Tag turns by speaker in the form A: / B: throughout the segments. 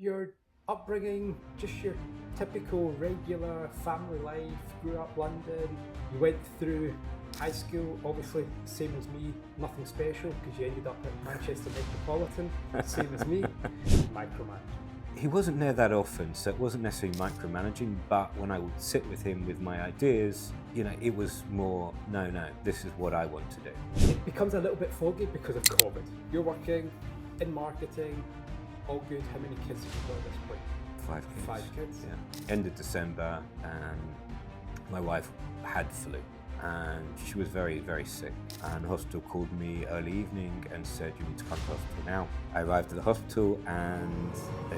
A: your upbringing, just your typical regular family life, grew up London, you went through high school, obviously same as me, nothing special because you ended up at Manchester Metropolitan, same as me, micromanage.
B: He wasn't there that often, so it wasn't necessarily micromanaging, but when I would sit with him with my ideas, it was more, no, this is what I want to do.
A: It becomes a little bit foggy because of COVID. You're working in marketing, all good. How many kids have you got at this point?
B: 5 kids.
A: 5 kids?
B: Yeah. End of December, my wife had flu, and she was very, very sick. And the hospital called me early evening and said, you need to come to hospital now. I arrived at the hospital and they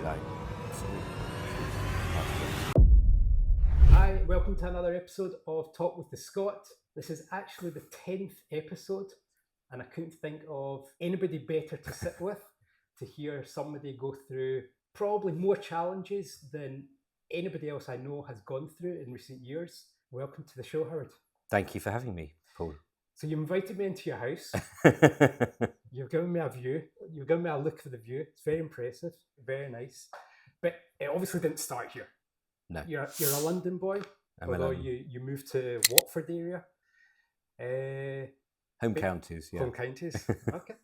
A: Hi, welcome to another episode of Talk with the Scot. This is actually the 10th episode, and I couldn't think of anybody better to sit with to hear somebody go through probably more challenges than anybody else I know has gone through in recent years. Welcome to the show, Howard.
B: Thank you for having me, Paul.
A: So you invited me into your house. You've given me a view. You've given me a look for the view. It's very impressive, very nice. But it obviously didn't start here.
B: No.
A: You're a London boy, although you moved to Watford area.
B: Home counties, yeah.
A: Home counties, okay.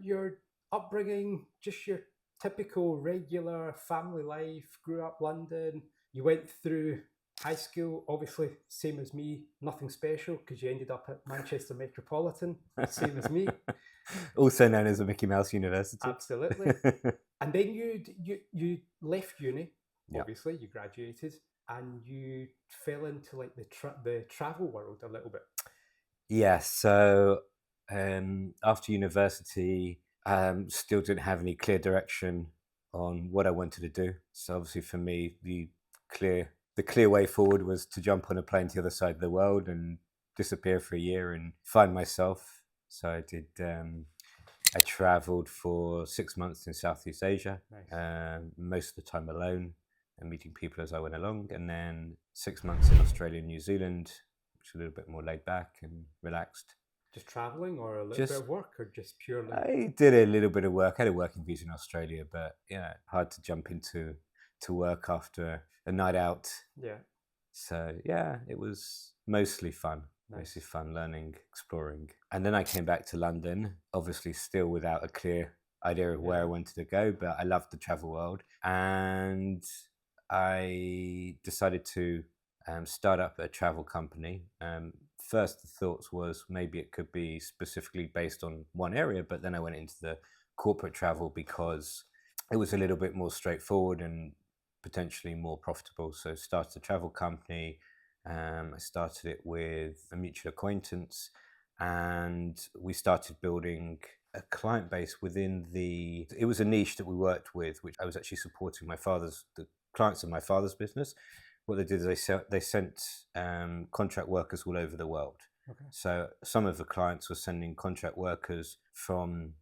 A: Your upbringing, just your typical regular family life, grew up London, you went through high school, obviously same as me, nothing special because you ended up at Manchester Metropolitan, same as me.
B: Also known as a Mickey Mouse University.
A: Absolutely. And then you left uni, obviously, you graduated, and you fell into like the travel world a little bit.
B: Yeah, so after university, still didn't have any clear direction on what I wanted to do. So obviously for me, the clear way forward was to jump on a plane to the other side of the world and disappear for a year and find myself. So I did. I traveled for 6 months in Southeast Asia, nice. Most of the time alone and meeting people as I went along, and then 6 months in Australia and New Zealand, which is a little bit more laid back and relaxed.
A: Just traveling, or a little bit of work, or just purely?
B: I did a little bit of work. I had a working visa in Australia, but hard to jump into work after a night out.
A: Yeah.
B: So yeah, it was mostly fun. Nice. Mostly fun, learning, exploring. And then I came back to London, obviously still without a clear idea of where I wanted to go, but I loved the travel world. And I decided to start up a travel company. First, the thoughts was maybe it could be specifically based on one area, but then I went into the corporate travel because it was a little bit more straightforward and potentially more profitable. So started a travel company. I started it with a mutual acquaintance, and we started building a client base within it was a niche that we worked with, which I was actually supporting the clients of my father's business. What they did is they sent contract workers all over the world. Okay. So some of the clients were sending contract workers from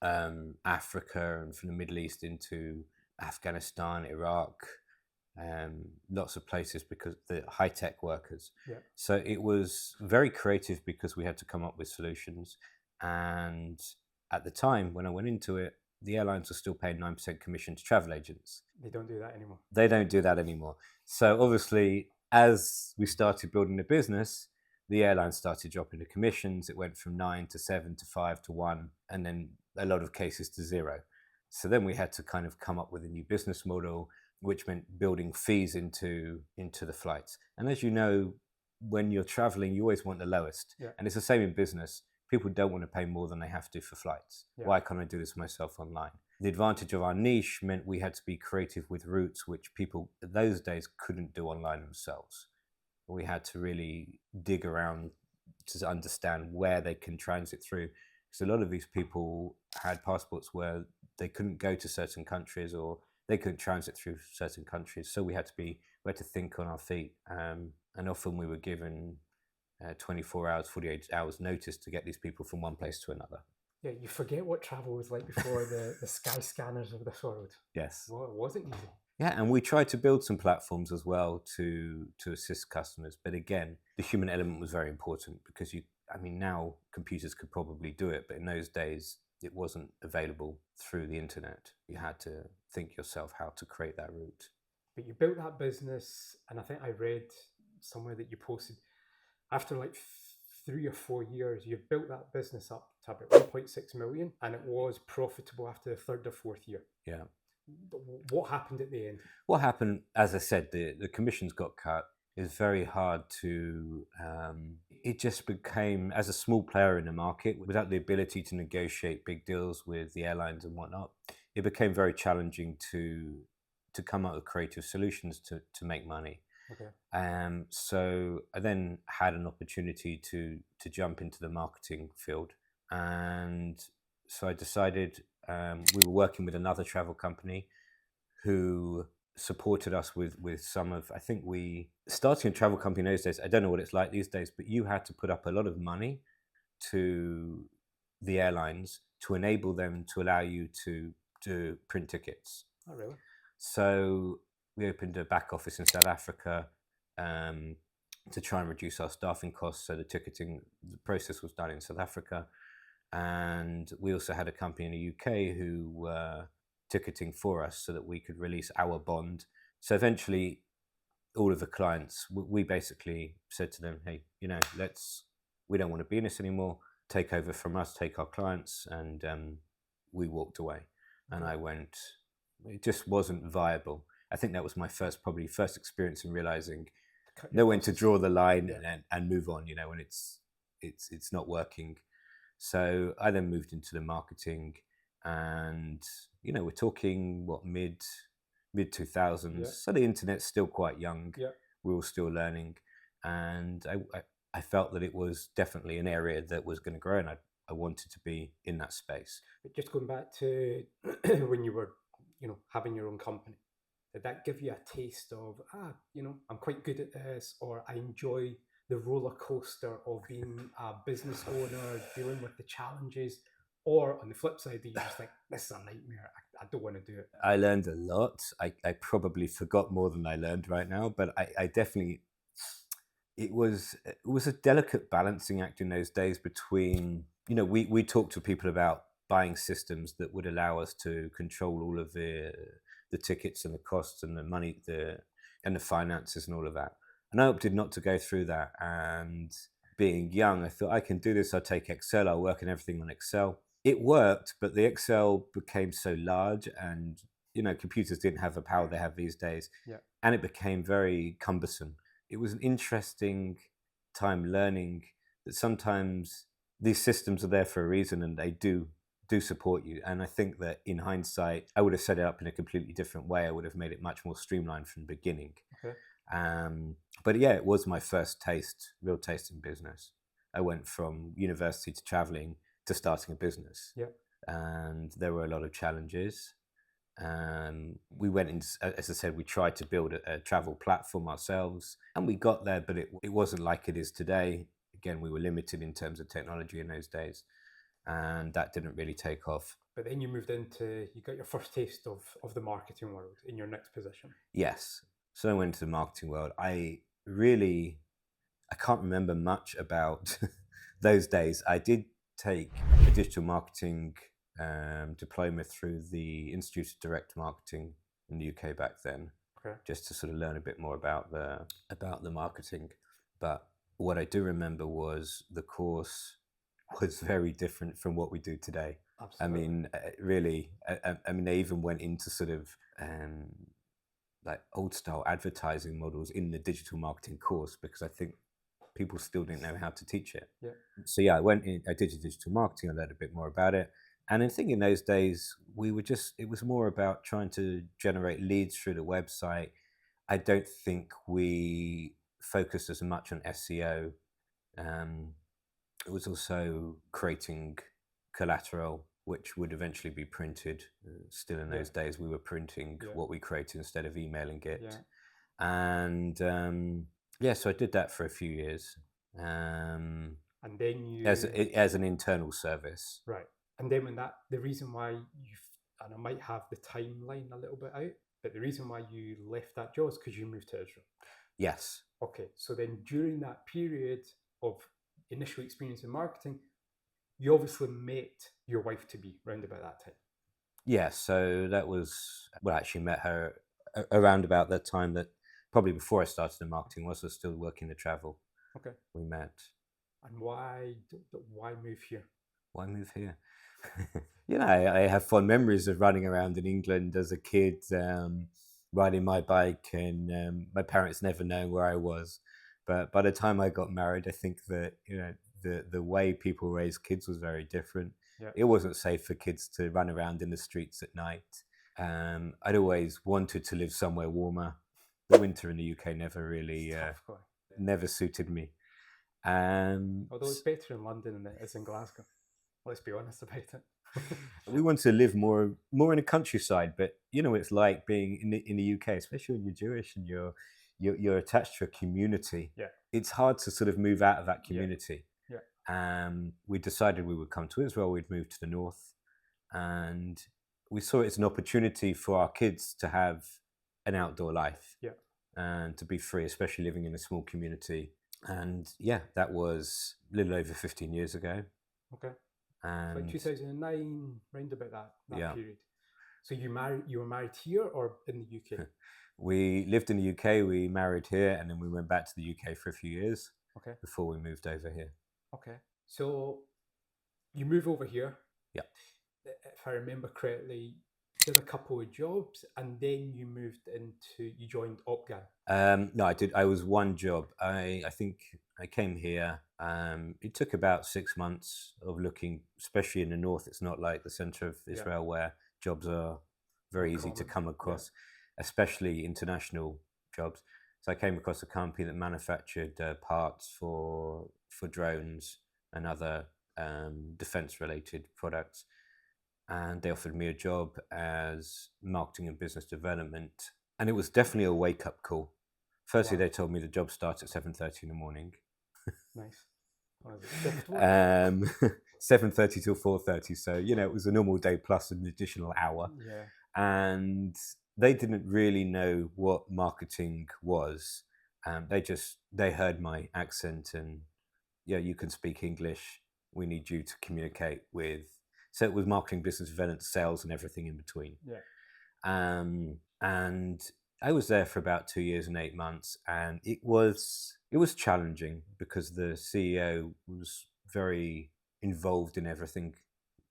B: Africa and from the Middle East into Afghanistan, Iraq, lots of places because the high-tech workers. Yeah. So it was very creative because we had to come up with solutions. And at the time when I went into it, the airlines were still paying 9% commission to travel agents.
A: They don't do that anymore.
B: They don't do that anymore. So obviously, as we started building the business, the airlines started dropping the commissions. It went from 9 to 7 to 5 to 1, and then a lot of cases to 0. So then we had to kind of come up with a new business model, which meant building fees into the flights. And as you know, when you're traveling, you always want the lowest. Yeah. And it's the same in business. People don't want to pay more than they have to for flights. Yeah. Why can't I do this myself online? The advantage of our niche meant we had to be creative with routes which people in those days couldn't do online themselves. We had to really dig around to understand where they can transit through. Because a lot of these people had passports where they couldn't go to certain countries, or they couldn't transit through certain countries. So we had to think on our feet. And often we were given 24 hours, 48 hours notice to get these people from one place to another.
A: Yeah, you forget what travel was like before the sky scanners of this world.
B: Yes.
A: Well, it wasn't easy.
B: Yeah, and we tried to build some platforms as well to assist customers. But again, the human element was very important because now computers could probably do it, but in those days, it wasn't available through the internet. You had to think yourself how to create that route.
A: But you built that business, and I think I read somewhere that you posted after like 3 or 4 years, you've built that business up to about 1.6 million, and it was profitable after the third or fourth year.
B: Yeah.
A: What happened at the end?
B: What happened, as I said, the commissions got cut. It's very hard to, it just became, as a small player in the market, without the ability to negotiate big deals with the airlines and whatnot, it became very challenging to come up with creative solutions to make money.
A: Okay.
B: So I then had an opportunity to jump into the marketing field. And so I decided, we were working with another travel company who supported us with some of, I think starting a travel company in those days, I don't know what it's like these days, but you had to put up a lot of money to the airlines to enable them to allow you to print tickets.
A: Oh, really?
B: So we opened a back office in South Africa to try and reduce our staffing costs. So the process was done in South Africa. And we also had a company in the UK who were ticketing for us so that we could release our bond. So eventually, all of the clients, we basically said to them, hey, we don't want to be in this anymore. Take over from us, take our clients. And we walked away. And I went, it just wasn't viable. I think that was my first experience in realizing know when to draw the line and move on, when it's not working. So I then moved into the marketing, and we're talking mid 2000s. Yeah. So the internet's still quite young. Yeah. We're all still learning, and I felt that it was definitely an area that was going to grow, and I wanted to be in that space.
A: But just going back to when you were having your own company, did that give you a taste of I'm quite good at this, or I enjoy the roller coaster of being a business owner, dealing with the challenges? Or on the flip side, you just think, this is a nightmare, I don't want to do it?
B: I learned a lot. I probably forgot more than I learned right now, but I definitely, it was a delicate balancing act in those days between, we talked to people about buying systems that would allow us to control all of the tickets and the costs and the money, and the finances and all of that. And I opted not to go through that. And being young, I thought, I can do this. I'll take Excel. I'll work on everything on Excel. It worked, but the Excel became so large, and computers didn't have the power they have these days. Yeah. And it became very cumbersome. It was an interesting time learning that sometimes these systems are there for a reason, and they do support you. And I think that in hindsight, I would have set it up in a completely different way. I would have made it much more streamlined from the beginning. Okay. But yeah, it was my first real taste in business. I went from university to traveling to starting a business. Yeah. And there were a lot of challenges. We went in, as I said, we tried to build a travel platform ourselves, and we got there, but it wasn't like it is today. Again, we were limited in terms of technology in those days, and that didn't really take off.
A: But then you got your first taste of the marketing world in your next position.
B: Yes. So I went into the marketing world. I can't remember much about those days. I did take a digital marketing diploma through the Institute of Direct Marketing in the UK back then, okay, just to sort of learn a bit more about the marketing. But what I do remember was the course was very different from what we do today. Absolutely. I mean, really, I mean, they even went into sort of like old style advertising models in the digital marketing course, because I think people still didn't know how to teach it. Yeah. So yeah, I did digital marketing. I learned a bit more about it. And I think in those days, it was more about trying to generate leads through the website. I don't think we focused as much on SEO. It was also creating collateral, which would eventually be printed. Still in those days, we were printing what we created instead of emailing it. Yeah. And so I did that for a few years.
A: And then
B: as an internal service.
A: Right. And then the reason why and I might have the timeline a little bit out, but the reason why you left that job is because you moved to Israel.
B: Yes.
A: Okay. So then during that period of initial experience in marketing, you obviously met your wife to be round about that time?
B: Yeah, so that was, well, I actually met her around about that time, that probably before I started in marketing, was I was still working the travel.
A: Okay.
B: We met.
A: And why move here?
B: Why move here? I have fond memories of running around in England as a kid, riding my bike, and my parents never knowing where I was. But by the time I got married, I think that the way people raise kids was very different.
A: Yeah.
B: It wasn't safe for kids to run around in the streets at night. I'd always wanted to live somewhere warmer. The winter in the UK never really,
A: Tough going.
B: never suited me.
A: Although it's better in London than it is in Glasgow. Let's be honest about it.
B: We want to live more in the countryside, but it's like being in the UK, especially when you're Jewish and you're attached to a community.
A: Yeah.
B: It's hard to sort of move out of that community.
A: Yeah.
B: We decided we would come to Israel. We'd move to the north, and we saw it as an opportunity for our kids to have an outdoor life.
A: Yeah.
B: And to be free, especially living in a small community. And yeah, that was a little over 15 years ago.
A: Okay.
B: And
A: like 2009, round about that
B: Yeah.
A: period. So you were married here or in the UK?
B: We lived in the UK, we married here, and then we went back to the UK for a few years
A: Okay.
B: before we moved over here.
A: Okay. So you move over here.
B: Yeah.
A: If I remember correctly, did a couple of jobs and then you joined Opgal.
B: No, I did. I was one job. I think I came here. It took about 6 months of looking, especially in the north. It's not like the center of Israel where jobs are very easy to come across, especially international jobs. So I came across a company that manufactured parts for drones and other defense-related products. And they offered me a job as marketing and business development. And it was definitely a wake-up call. Firstly, They told me the job starts at 7:30 in the morning.
A: Nice.
B: 7:30 till 4:30. So, it was a normal day plus an additional hour.
A: Yeah.
B: And they didn't really know what marketing was. They heard my accent and, you can speak English. We need you to communicate with. So it was marketing, business development, sales, and everything in between.
A: Yeah.
B: And I was there for about 2 years and 8 months, and it was challenging because the CEO was very involved in everything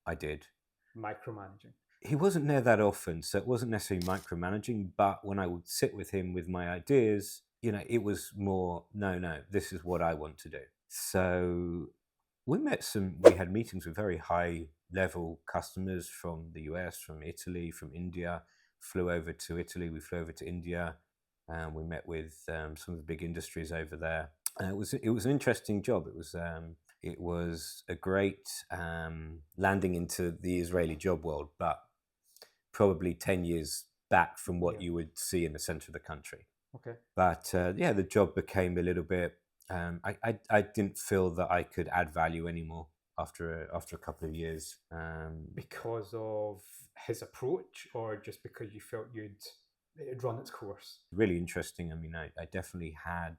B: I did.
A: Micromanaging.
B: He wasn't there that often, so it wasn't necessarily micromanaging, but when I would sit with him with my ideas, it was more, no, this is what I want to do. So we had meetings with very high level customers from the US, from Italy, from India. Flew over to Italy, we flew over to India, and we met with some of the big industries over there. It was an interesting job. It was a great landing into the Israeli job world, but probably 10 years back from what you would see in the center of the country.
A: Okay.
B: But the job became a little bit. I didn't feel that I could add value anymore after a couple of years.
A: Because of his approach, or just because you felt it had run its course?
B: Really interesting. I mean, I definitely had.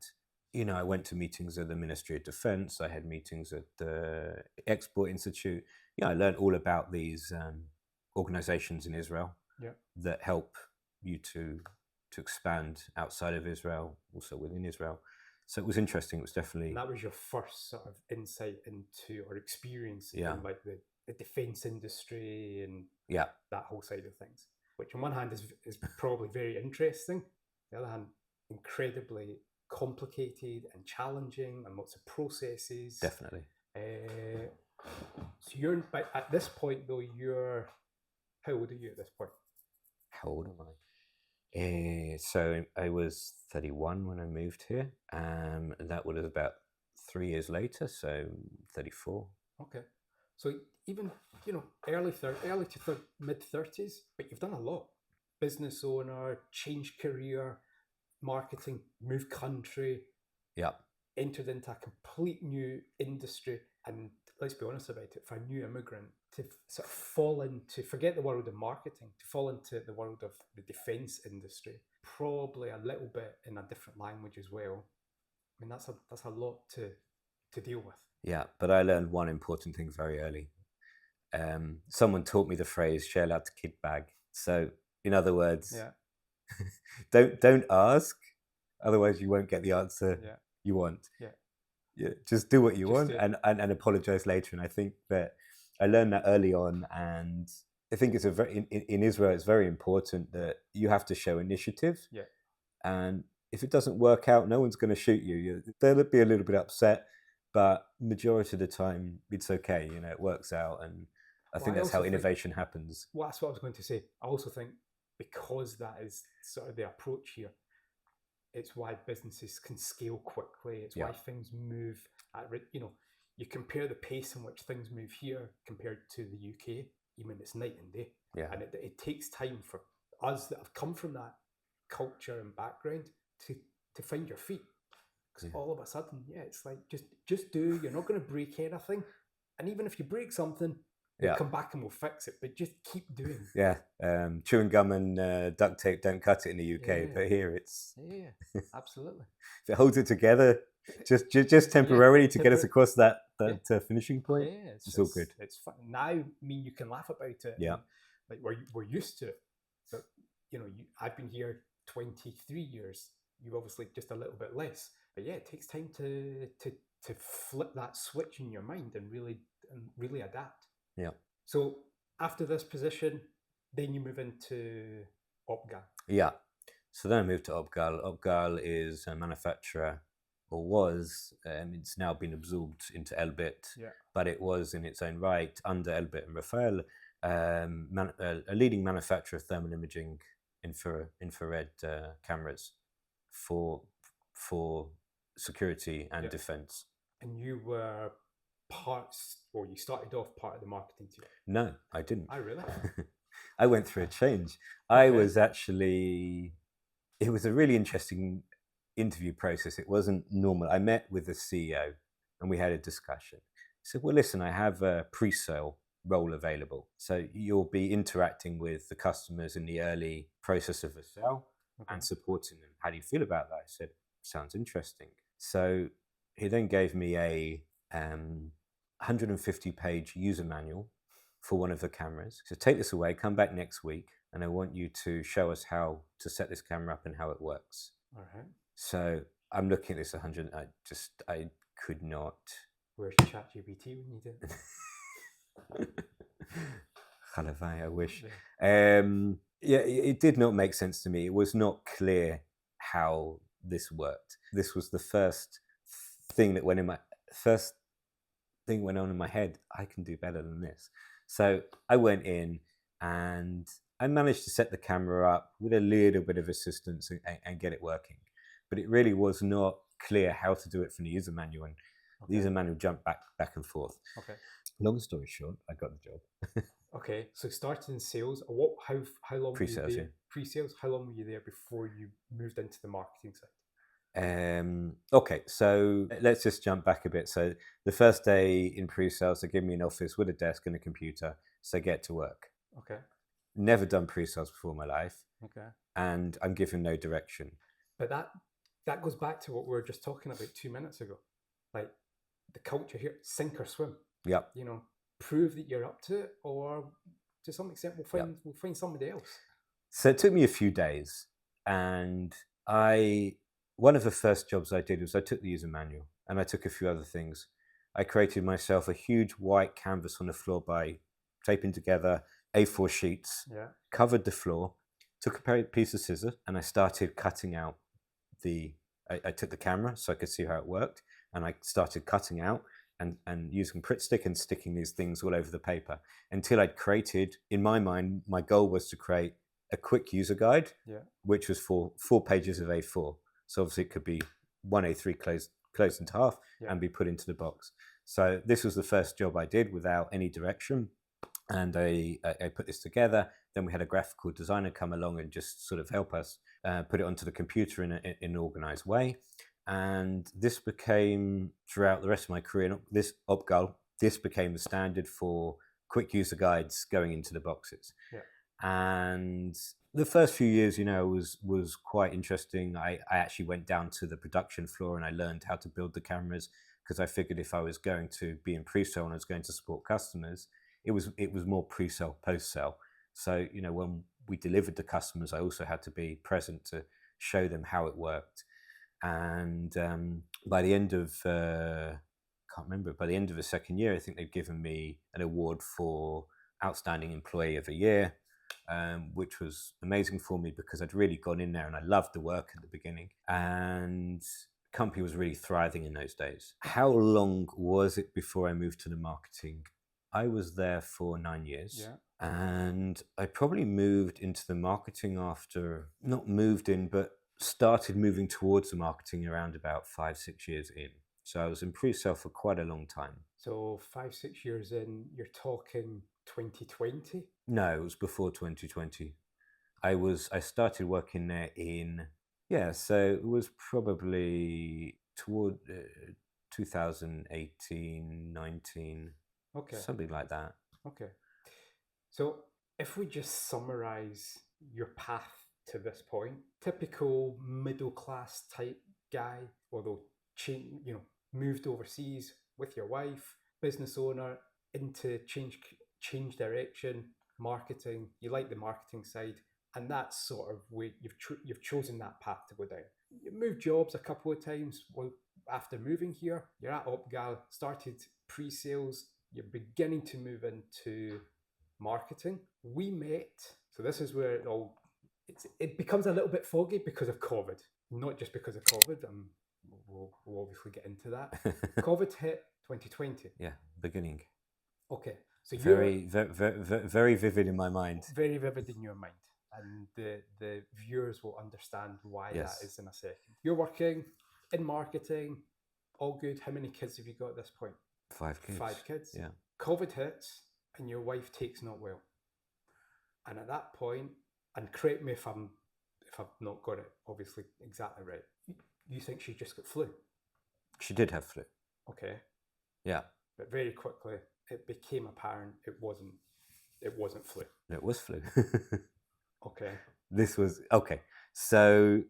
B: I went to meetings at the Ministry of Defense. I had meetings at the Export Institute. I learned all about these organizations in Israel that help you to expand outside of Israel, also within Israel. So it was interesting. It was definitely.
A: And that was your first sort of insight into or experience in like the defense industry and that whole side of things, which on one hand is probably very interesting. On the other hand, incredibly complicated and challenging and lots of processes.
B: Definitely.
A: So you're at this point though. How old are you at this point?
B: How old am I? So I was 31 when I moved here, and that was about 3 years later, so 34.
A: Okay, so even early to mid-30s, but you've done a lot. Business owner, changed career, marketing, moved country, entered into a complete new industry, and let's be honest about it, for a new immigrant to sort of forget the world of marketing, to fall into the world of the defense industry, probably a little bit in a different language as well. I mean, that's a lot to deal with.
B: Yeah, but I learned one important thing very early. Someone taught me the phrase "shell out the kid bag." So, in other words,
A: Yeah.
B: don't ask, otherwise you won't get the answer
A: Yeah.
B: you want.
A: Yeah.
B: Yeah, just do what you
A: Just
B: want
A: do it.
B: and apologize later. And I think that I learned that early on, and I think it's in Israel it's very important that you have to show initiative.
A: Yeah.
B: And if it doesn't work out, no one's going to shoot you. They'll be a little bit upset, but majority of the time it's okay. It works out, and I
A: Well,
B: think
A: I
B: that's how
A: also think-
B: innovation happens.
A: Well, that's what I was going to say. I also think because that is sort of the approach here, it's why businesses can scale quickly. It's why
B: Yeah.
A: things move you compare the pace in which things move here compared to the UK, it's night and day.
B: Yeah.
A: And it takes time for us that have come from that culture and background to find your feet. Because all of a sudden, it's like just do. You're not going to break anything, and even if you break something, we'll come back and we'll fix it. But just keep doing.
B: Yeah, chewing gum and duct tape don't cut it in the UK, but here it's
A: Absolutely.
B: if it holds it together, just temporarily to get us across that finishing point. It's all good.
A: It's fun. Now, you can laugh about it.
B: Yeah,
A: like we're used to it. But I've been here 23 years. You obviously just a little bit less. But yeah, it takes time to flip that switch in your mind and really adapt.
B: Yeah.
A: So after this position, then you move into Opgal.
B: Yeah. So then I moved to Opgal. Opgal is a manufacturer, or was. It's now been absorbed into Elbit, but it was in its own right under Elbit and Rafael, a leading manufacturer of thermal imaging infrared cameras for security and defense.
A: And you were you started off part of the marketing team?
B: No, I didn't.
A: Oh, really?
B: I went through a change. I was actually, it was a really interesting interview process. It wasn't normal. I met with the CEO and we had a discussion. He said, well, listen, I have a pre-sale role available. So you'll be interacting with the customers in the early process of a sale and supporting them. How do you feel about that? I said, sounds interesting. So he then gave me a 150-page user manual for one of the cameras. So take this away, come back next week, and I want you to show us how to set this camera up and how it works. All right. So I'm looking at this 100. I could not.
A: Where's ChatGPT when you did it?
B: Halavai, I wish. It did not make sense to me. It was not clear how this worked. This was the first thing that went on in my head. I can do better than this. So I went in and I managed to set the camera up with a little bit of assistance and get it working. But it really was not clear how to do it from the user manual. And the user manual jumped back and forth. Okay. Long story short, I got the job.
A: Okay, so started in sales. How long
B: pre-sales,
A: were you there? Pre-sales. How long were you there before you moved into the marketing side?
B: Okay, so let's just jump back a bit. So the first day in pre-sales, they give me an office with a desk and a computer, so get to work. Okay. Never done pre-sales before in my life. Okay. And I'm given no direction.
A: But that goes back to what we were just talking about 2 minutes ago. Like the culture here, sink or swim.
B: Yep.
A: Prove that you're up to it, or to some extent we'll find somebody else.
B: So it took me a few days, and one of the first jobs I did was I took the user manual and I took a few other things. I created myself a huge white canvas on the floor by taping together A4 sheets, covered the floor, took a piece of scissors, and I started cutting out I took the camera so I could see how it worked, and I started cutting out and using Pritt stick and sticking these things all over the paper until I'd created, in my mind, my goal was to create a quick user guide, which was for 4 pages of A4. So obviously it could be one A3 closed into half and be put into the box. So this was the first job I did without any direction. And I put this together. Then we had a graphical designer come along and just sort of help us put it onto the computer in an organized way. And this became, throughout the rest of my career, this Opgal, this became the standard for quick user guides going into the boxes. And the first few years, was quite interesting. I actually went down to the production floor and I learned how to build the cameras, because I figured if I was going to be in pre-sale and I was going to support customers, it was more pre-sale, post-sale. So when we delivered to customers, I also had to be present to show them how it worked. And by the end of can't remember, by the end of the second year, I think they've given me an award for Outstanding Employee of the Year, which was amazing for me because I'd really gone in there and I loved the work at the beginning. And the company was really thriving in those days. How long was it before I moved to the marketing? I was there for 9 years.
A: Yeah.
B: And I probably moved into the marketing after, not moved in, but started moving towards the marketing around about 5-6 years in. So I was in pre-sale for quite a long time.
A: So 5-6 years in, you're talking 2020?
B: No, it was before 2020. I started working there so it was probably toward 2018, 19,
A: Okay.
B: something like that.
A: Okay. So if we just summarize your path to this point, typical middle class type guy, although moved overseas with your wife, business owner, into change direction, marketing. You like the marketing side, and that's sort of where you've chosen that path to go down. You moved jobs a couple of times. Well, after moving here, you're at Opgal, started pre-sales. You're beginning to move into marketing. We met, so this is where it becomes a little bit foggy because of COVID, not just because of COVID. We'll obviously get into that. COVID hit 2020.
B: Yeah, beginning.
A: Okay, so
B: very vivid in my mind.
A: Very vivid in your mind, and the viewers will understand why
B: Yes.
A: that is in a second. You're working in marketing, all good. How many kids have you got at this point?
B: 5 kids.
A: 5 kids.
B: Yeah.
A: COVID hits, and your wife takes not well. And at that point, and correct me if I've not got it obviously exactly right, you think she just got flu?
B: She did have flu.
A: Okay.
B: Yeah.
A: But very quickly it became apparent it wasn't flu.
B: It was flu.
A: Okay.
B: This was okay. So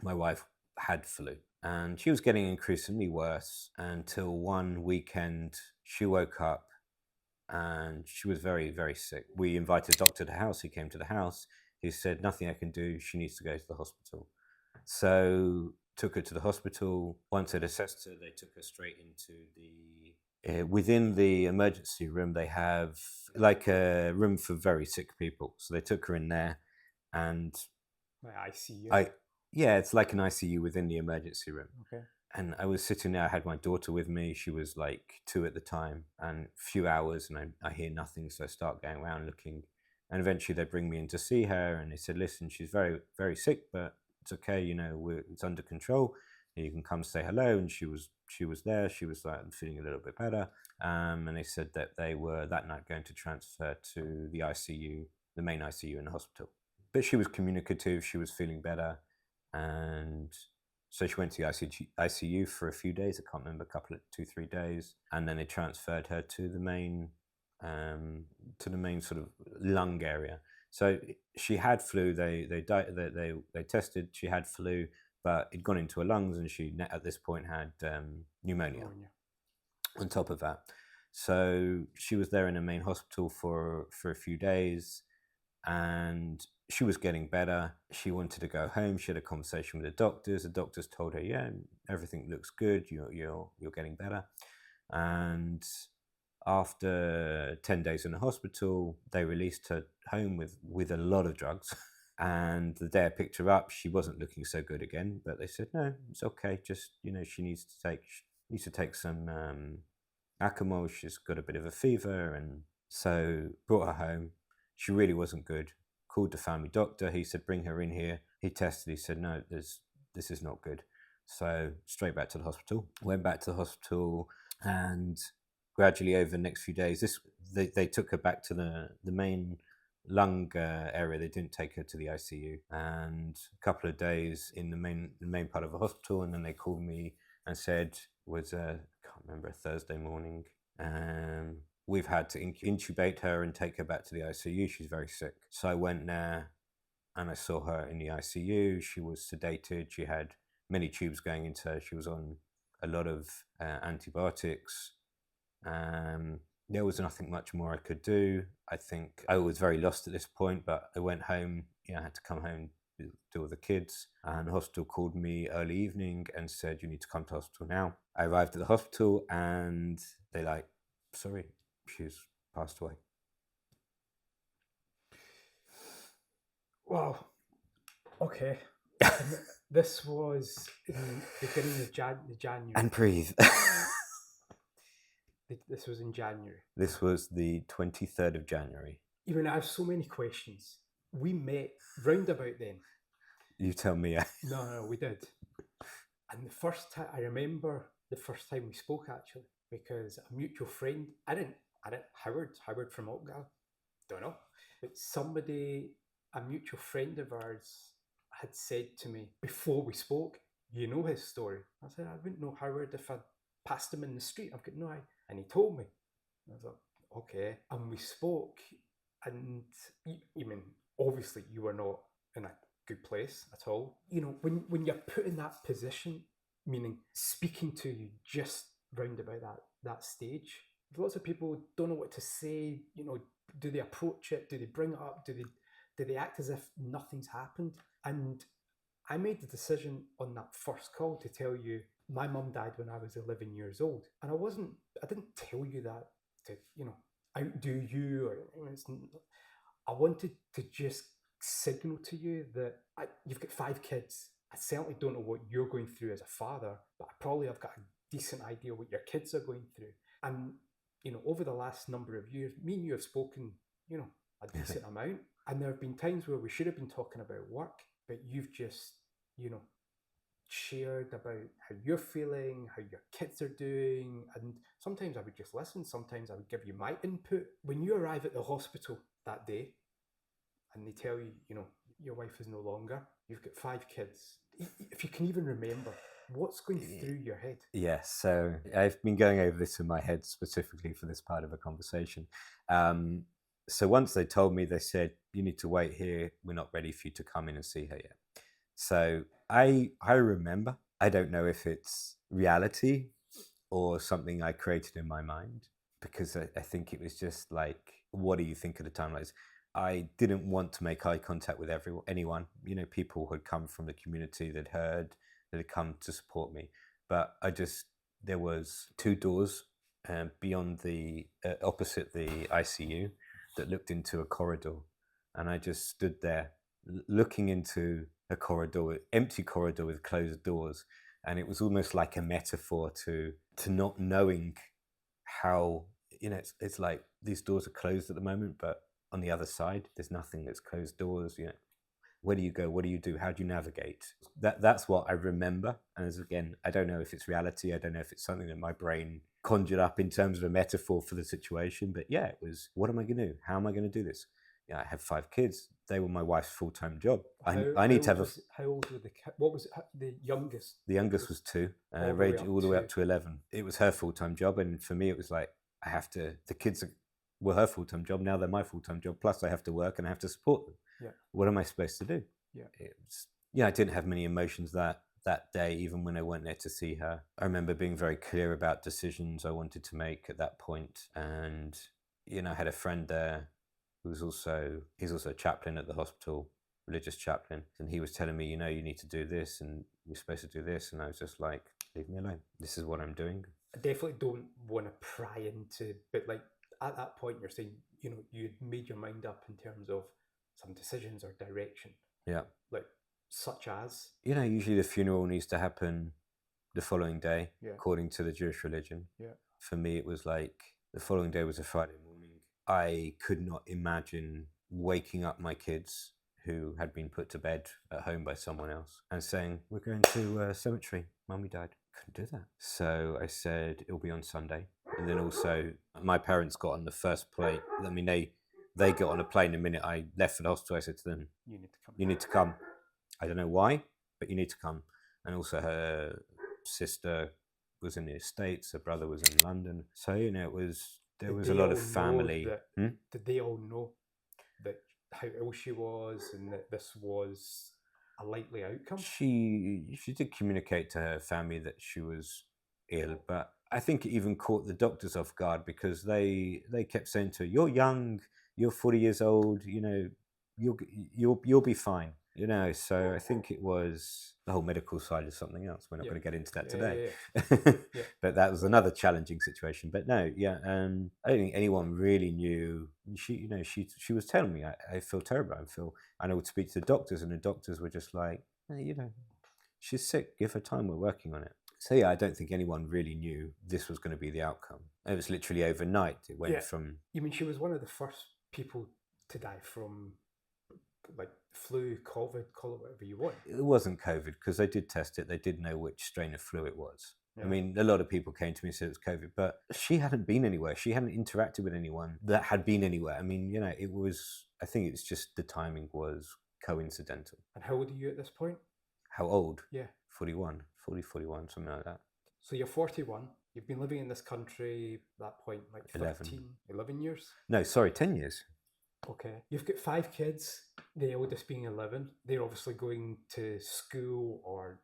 B: my wife had flu and she was getting increasingly worse until one weekend she woke up and she was very, very sick. We invited a doctor to the house. He came to the house. He said, nothing I can do. She needs to go to the hospital. So took her to the hospital. Once they'd assessed her, they took her straight into within the emergency room, they have like a room for very sick people. So they took her in there and...
A: ICU?
B: Yeah, it's like an ICU within the emergency room.
A: Okay.
B: And I was sitting there, I had my daughter with me. She was like 2 at the time, and a few hours and I hear nothing. So I start going around looking, and eventually they bring me in to see her and they said, listen, she's very, very sick, but it's okay. It's under control. You can come say hello. And she was there. She was like, I'm feeling a little bit better. And they said that they were that night going to transfer to the ICU, the main ICU in the hospital. But she was communicative. She was feeling better. And so she went to the ICU for a few days. I can't remember, 2-3 days. And then they transferred her to the main sort of lung area. So she had flu. They tested. She had flu, but it'd gone into her lungs, and she at this point had pneumonia. On top of that, so she was there in the main hospital for a few days, and she was getting better. She wanted to go home. She had a conversation with the doctors. The doctors told her, "Yeah, everything looks good. You're getting better." And after 10 days in the hospital, they released her home with a lot of drugs. And the day I picked her up, she wasn't looking so good again. But they said, no, it's okay. Just, she needs to take some Acamol. She's got a bit of a fever. And so brought her home. She really wasn't good. Called the family doctor. He said, bring her in here. He tested. He said, no, this is not good. So straight back to the hospital. Went back to the hospital, and gradually over the next few days, they took her back to the main lung area. They didn't take her to the ICU, and a couple of days in the main part of the hospital, and then they called me and said it was I can't remember, a Thursday morning, we've had to intubate her and take her back to the ICU. She's very sick. So I went there and I saw her in the ICU. She was sedated. She had many tubes going into her. She was on a lot of antibiotics. there was nothing much more I could do. I think I was very lost at this point, but I went home. I had to come home to deal with the kids, and the hospital called me early evening and said, you need to come to hospital now. I arrived at the hospital and they're like, sorry, she's passed away.
A: Wow. Okay. And this was in the beginning of January.
B: And breathe.
A: This was in January.
B: This was the 23rd of January.
A: Even I have so many questions. We met round about then.
B: You tell me.
A: No, we did. And the first time, I remember the first time we spoke actually, because a mutual friend, I didn't, Howard from Opgal, don't know, but a mutual friend of ours had said to me before we spoke, you know his story. I said, I wouldn't know Howard if I passed him in the street. I've got no idea. And he told me. I was like, okay. And we spoke, and I mean, obviously you were not in a good place at all. When you're put in that position, meaning speaking to you just round about that stage, lots of people don't know what to say. Do they approach it? Do they bring it up? Do they act as if nothing's happened? And I made the decision on that first call to tell you my mum died when I was 11 years old. And I didn't tell you that to, outdo you, I wanted to just signal to you that you've got 5 kids. I certainly don't know what you're going through as a father, but I probably have got a decent idea what your kids are going through. And, over the last number of years, me and you have spoken, a decent amount. And there have been times where we should have been talking about work, but you've just, shared about how you're feeling, how your kids are doing. And sometimes I would just listen. Sometimes I would give you my input. When you arrive at the hospital that day and they tell you, your wife is no longer, you've got 5 kids. If you can even remember, what's going through your head?
B: Yes, so I've been going over this in my head specifically for this part of the conversation. So once they told me, they said, you need to wait here. We're not ready for you to come in and see her yet. So I remember, I don't know if it's reality or something I created in my mind, because I think it was just like, what do you think at the time? Like, I didn't want to make eye contact with anyone. People who had come from the community that had come to support me. But there was 2 doors beyond opposite the ICU that looked into a corridor. And I just stood there looking into a corridor, empty corridor with closed doors. And it was almost like a metaphor to not knowing how, it's like these doors are closed at the moment, but on the other side, there's nothing. There's closed doors. Where do you go? What do you do? How do you navigate? That's what I remember. And again, I don't know if it's reality. I don't know if it's something that my brain conjured up in terms of a metaphor for the situation. But yeah, it was, what am I going to do? How am I going to do this? I have 5 kids. They were my wife's full-time job. I need to have
A: how old were the kids? What was the youngest?
B: The youngest was 2, all the way up to 11. It was her full-time job. And for me, it was like, the kids were her full-time job. Now they're my full-time job. Plus I have to work and I have to support them.
A: Yeah.
B: What am I supposed to do?
A: Yeah.
B: I didn't have many emotions that day, even when I went there to see her. I remember being very clear about decisions I wanted to make at that point. And, I had a friend there he's also a chaplain at the hospital, religious chaplain. And he was telling me, you need to do this and you're supposed to do this. And I was just like, leave me alone. This is what I'm doing.
A: I definitely don't want to pry into, but like at that point you're saying, you'd made your mind up in terms of some decisions or direction.
B: Yeah.
A: Like such as?
B: Usually the funeral needs to happen the following day, according to the Jewish religion.
A: Yeah.
B: For me, it was like the following day was a Friday morning. I could not imagine waking up my kids who had been put to bed at home by someone else and saying, we're going to a cemetery. Mummy died. Couldn't do that. So I said, it'll be on Sunday. And then also my parents got on the first plane. I mean, they got on a plane the minute I left for the hospital. I said to them, you need to come. I don't know why, but you need to come. And also her sister was in the States. Her brother was in London. So, there was a lot of family.
A: Did they all know that how ill she was and that this was a likely outcome?
B: She did communicate to her family that she was ill, but I think it even caught the doctors off guard because they kept saying to her, "You're young, you're 40 years old, you know, you'll be fine." You know, so I think it was the whole medical side of something else. We're not going to get into that today. But that was another challenging situation. But no, yeah, I don't think anyone really knew. She was telling me, I feel terrible. And I would speak to the doctors, and the doctors were just like, "Hey, she's sick. Give her time. We're working on it." So yeah, I don't think anyone really knew this was going to be the outcome. It was literally overnight. It went from.
A: You mean she was one of the first people to die from like flu, COVID, call it whatever you want?
B: It wasn't COVID because they did test it. They did know which strain of flu it was. I mean, a lot of people came to me and said it was COVID, but she hadn't been anywhere. She hadn't interacted with anyone that had been anywhere. I mean, it was, I think it's just the timing was coincidental.
A: And how old are you at this point?
B: How old?
A: Yeah.
B: 41, 41, something like that.
A: So you're 41. You've been living in this country at that point, like 11 years? No, sorry,
B: 10 years.
A: Okay. You've got 5 kids, the oldest being 11. They're obviously going to school or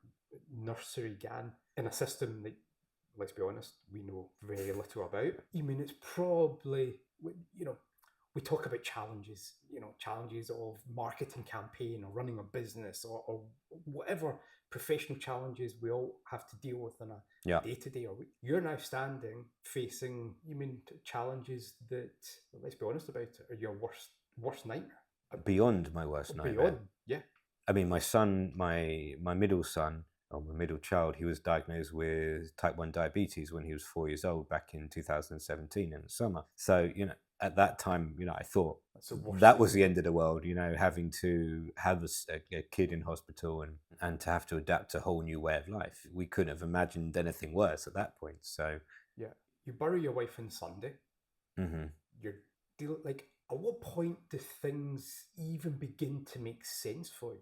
A: nursery GAN in a system that, let's be honest, we know very little about. I mean, it's probably, we talk about challenges, challenges of marketing campaign or running a business or whatever professional challenges we all have to deal with on a day-to-day or week. You're now facing challenges that, let's be honest about it, are your worst nightmare.
B: Beyond my worst nightmare.
A: Beyond, yeah.
B: I mean, my son, my middle son, or my middle child, he was diagnosed with type 1 diabetes when he was 4 years old back in 2017 in the summer. So, at that time, I thought that was the end of the world, having to have a kid in hospital and to have to adapt to a whole new way of life. We couldn't have imagined anything worse at that point. So,
A: yeah, you bury your wife on Sunday.
B: Mm-hmm.
A: You're at what point do things even begin to make sense for you?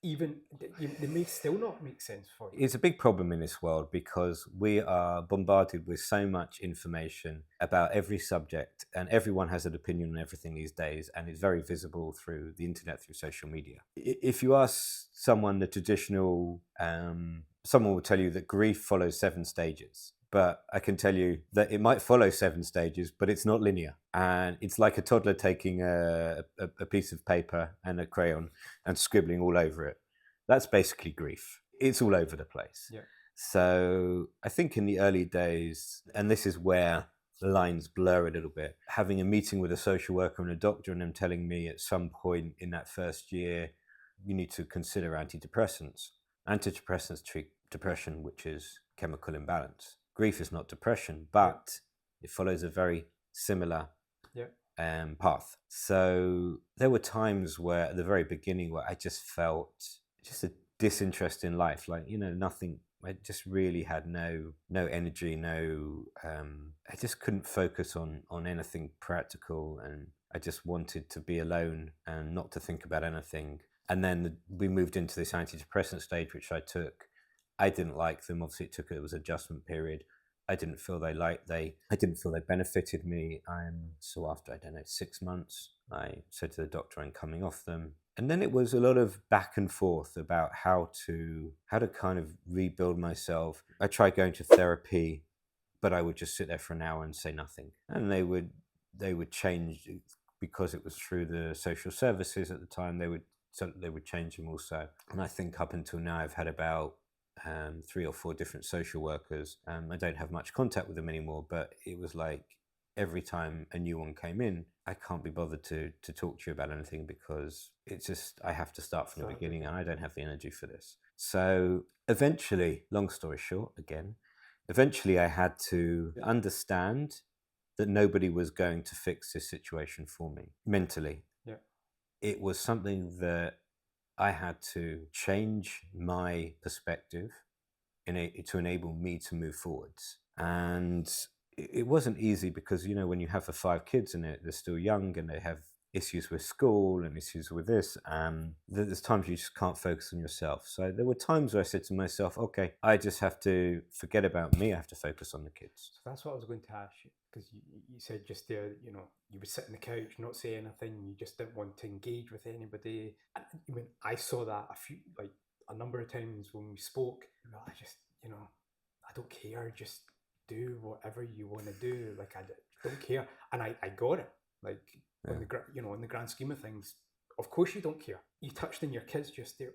A: They may still not make sense for you.
B: It's a big problem in this world because we are bombarded with so much information about every subject, and everyone has an opinion on everything these days, and it's very visible through the internet, through social media. If you ask someone the traditional, someone will tell you that grief follows 7 stages. But I can tell you that it might follow 7 stages, but it's not linear. And it's like a toddler taking a piece of paper and a crayon and scribbling all over it. That's basically grief. It's all over the place.
A: Yeah.
B: So I think in the early days, and this is where the lines blur a little bit, having a meeting with a social worker and a doctor and them telling me at some point in that first year, you need to consider antidepressants. Antidepressants treat depression, which is chemical imbalance. Grief is not depression, but it follows a very similar path. So there were times where at the very beginning where I just felt just a disinterest in life, nothing. I just really had no energy, I just couldn't focus on anything practical, and I just wanted to be alone and not to think about anything. And then we moved into this antidepressant stage, which I took. I didn't like them. Obviously, it was an adjustment period. I didn't feel they benefited me. So after, 6 months, I said to the doctor, I'm coming off them. And then it was a lot of back and forth about how to kind of rebuild myself. I tried going to therapy, but I would just sit there for an hour and say nothing. And they would change because it was through the social services at the time. They would change them also. And I think up until now, I've had about 3 or 4 different social workers. I don't have much contact with them anymore, but it was like every time a new one came in, I can't be bothered to talk to you about anything because it's just, I have to start from the beginning and I don't have the energy for this. So eventually, long story short, eventually I had to understand that nobody was going to fix this situation for me mentally.
A: Yeah.
B: It was something that I had to change my perspective to enable me to move forwards. And it wasn't easy because, when you have the 5 kids and they're still young and they have issues with school and issues with this, there's times you just can't focus on yourself. So there were times where I said to myself, okay, I just have to forget about me. I have to focus on the kids.
A: So that's what I was going to ask you, because you said just there, you would sit on the couch, not say anything. You just didn't want to engage with anybody. And, I saw that a number of times when we spoke. I don't care, just do whatever you want to do. Like, I don't care. And I got it. Like, on in the grand scheme of things, of course you don't care. You touched on your kids just there.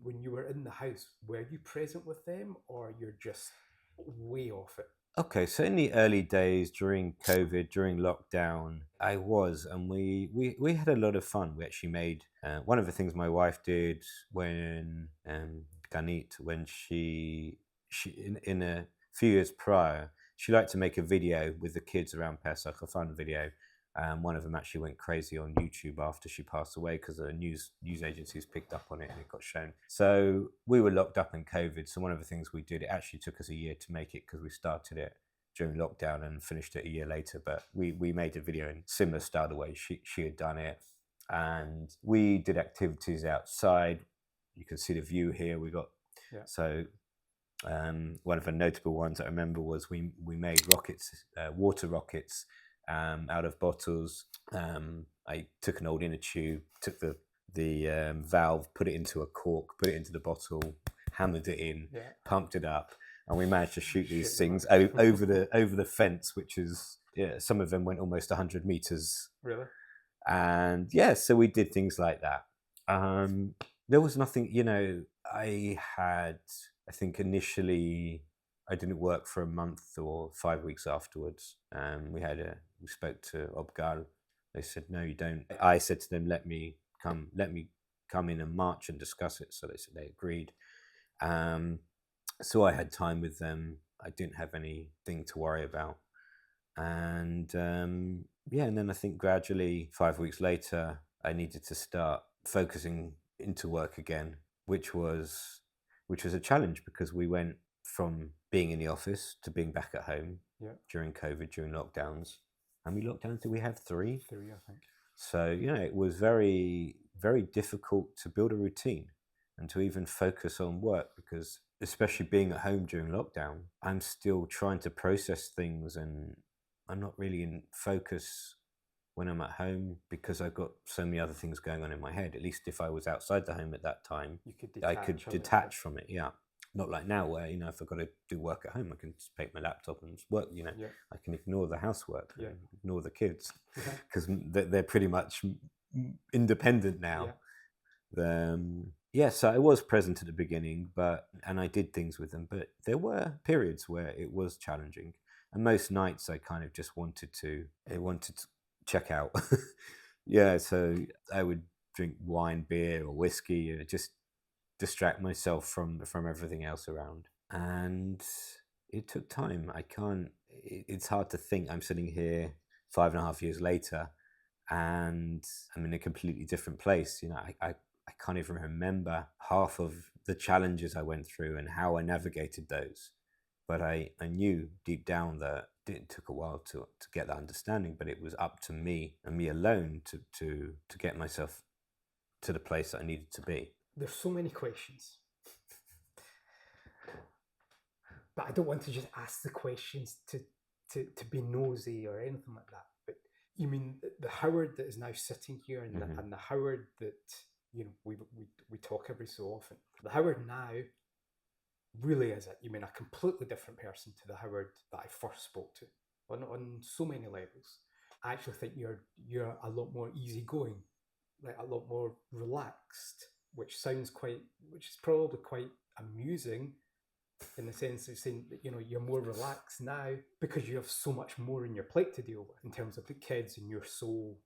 A: When you were in the house, were you present with them, or you're just way off it?
B: Okay, so in the early days during COVID, during lockdown, I was, and we had a lot of fun. We actually made one of the things my wife did when Ganit, when she in a few years prior, she liked to make a video with the kids around Pesach, a fun video. One of them actually went crazy on YouTube after she passed away because the news agencies picked up on it and it got shown. So we were locked up in COVID. So one of the things we did, it actually took us a year to make it because we started it during lockdown and finished it a year later. But we made a video in similar style the way she had done it. And we did activities outside. You can see the view here. We got, so one of the notable ones I remember was we made rockets, water rockets, out of bottles. I took an old inner tube, took the valve, put it into a cork, put it into the bottle, hammered it in, pumped it up, and we managed to shoot these things over the fence, which is some of them went almost 100 meters.
A: Really?
B: And so we did things like that. There was nothing, I think initially I didn't work for a month or 5 weeks afterwards. We spoke to Opgal. They said, no, you don't. I said to them, let me come in in March and discuss it. So they said they agreed. So I had time with them. I didn't have anything to worry about. And and then I think gradually 5 weeks later, I needed to start focusing into work again, which was a challenge because we went from being in the office to being back at home during COVID, during lockdowns. How many lockdowns did we have? Three?
A: Three, I think.
B: So, it was very, very difficult to build a routine and to even focus on work because, especially being at home during lockdown, I'm still trying to process things and I'm not really in focus when I'm at home because I've got so many other things going on in my head. At least if I was outside the home at that time, I could detach from it. Yeah. Not like now where, if I've got to do work at home, I can just take my laptop and work, I can ignore the housework, ignore the kids because they're pretty much independent now. So I was present at the beginning, and I did things with them, but there were periods where it was challenging. And most nights I kind of just wanted to check out. So I would drink wine, beer or whiskey, just distract myself from everything else around. And it took time. It's hard to think I'm sitting here 5.5 years later and I'm in a completely different place. I can't even remember half of the challenges I went through and how I navigated those. But I knew deep down that it took a while to get that understanding, but it was up to me and me alone to get myself to the place that I needed to be.
A: There's so many questions, but I don't want to just ask the questions to be nosy or anything like that. But you mean the Howard that is now sitting here and the Howard that we talk every so often. The Howard now really is it. You mean a completely different person to the Howard that I first spoke to on so many levels. I actually think you're a lot more easygoing, like a lot more relaxed, which is probably quite amusing in the sense of saying that you're more relaxed now because you have so much more on your plate to deal with in terms of the kids and your sole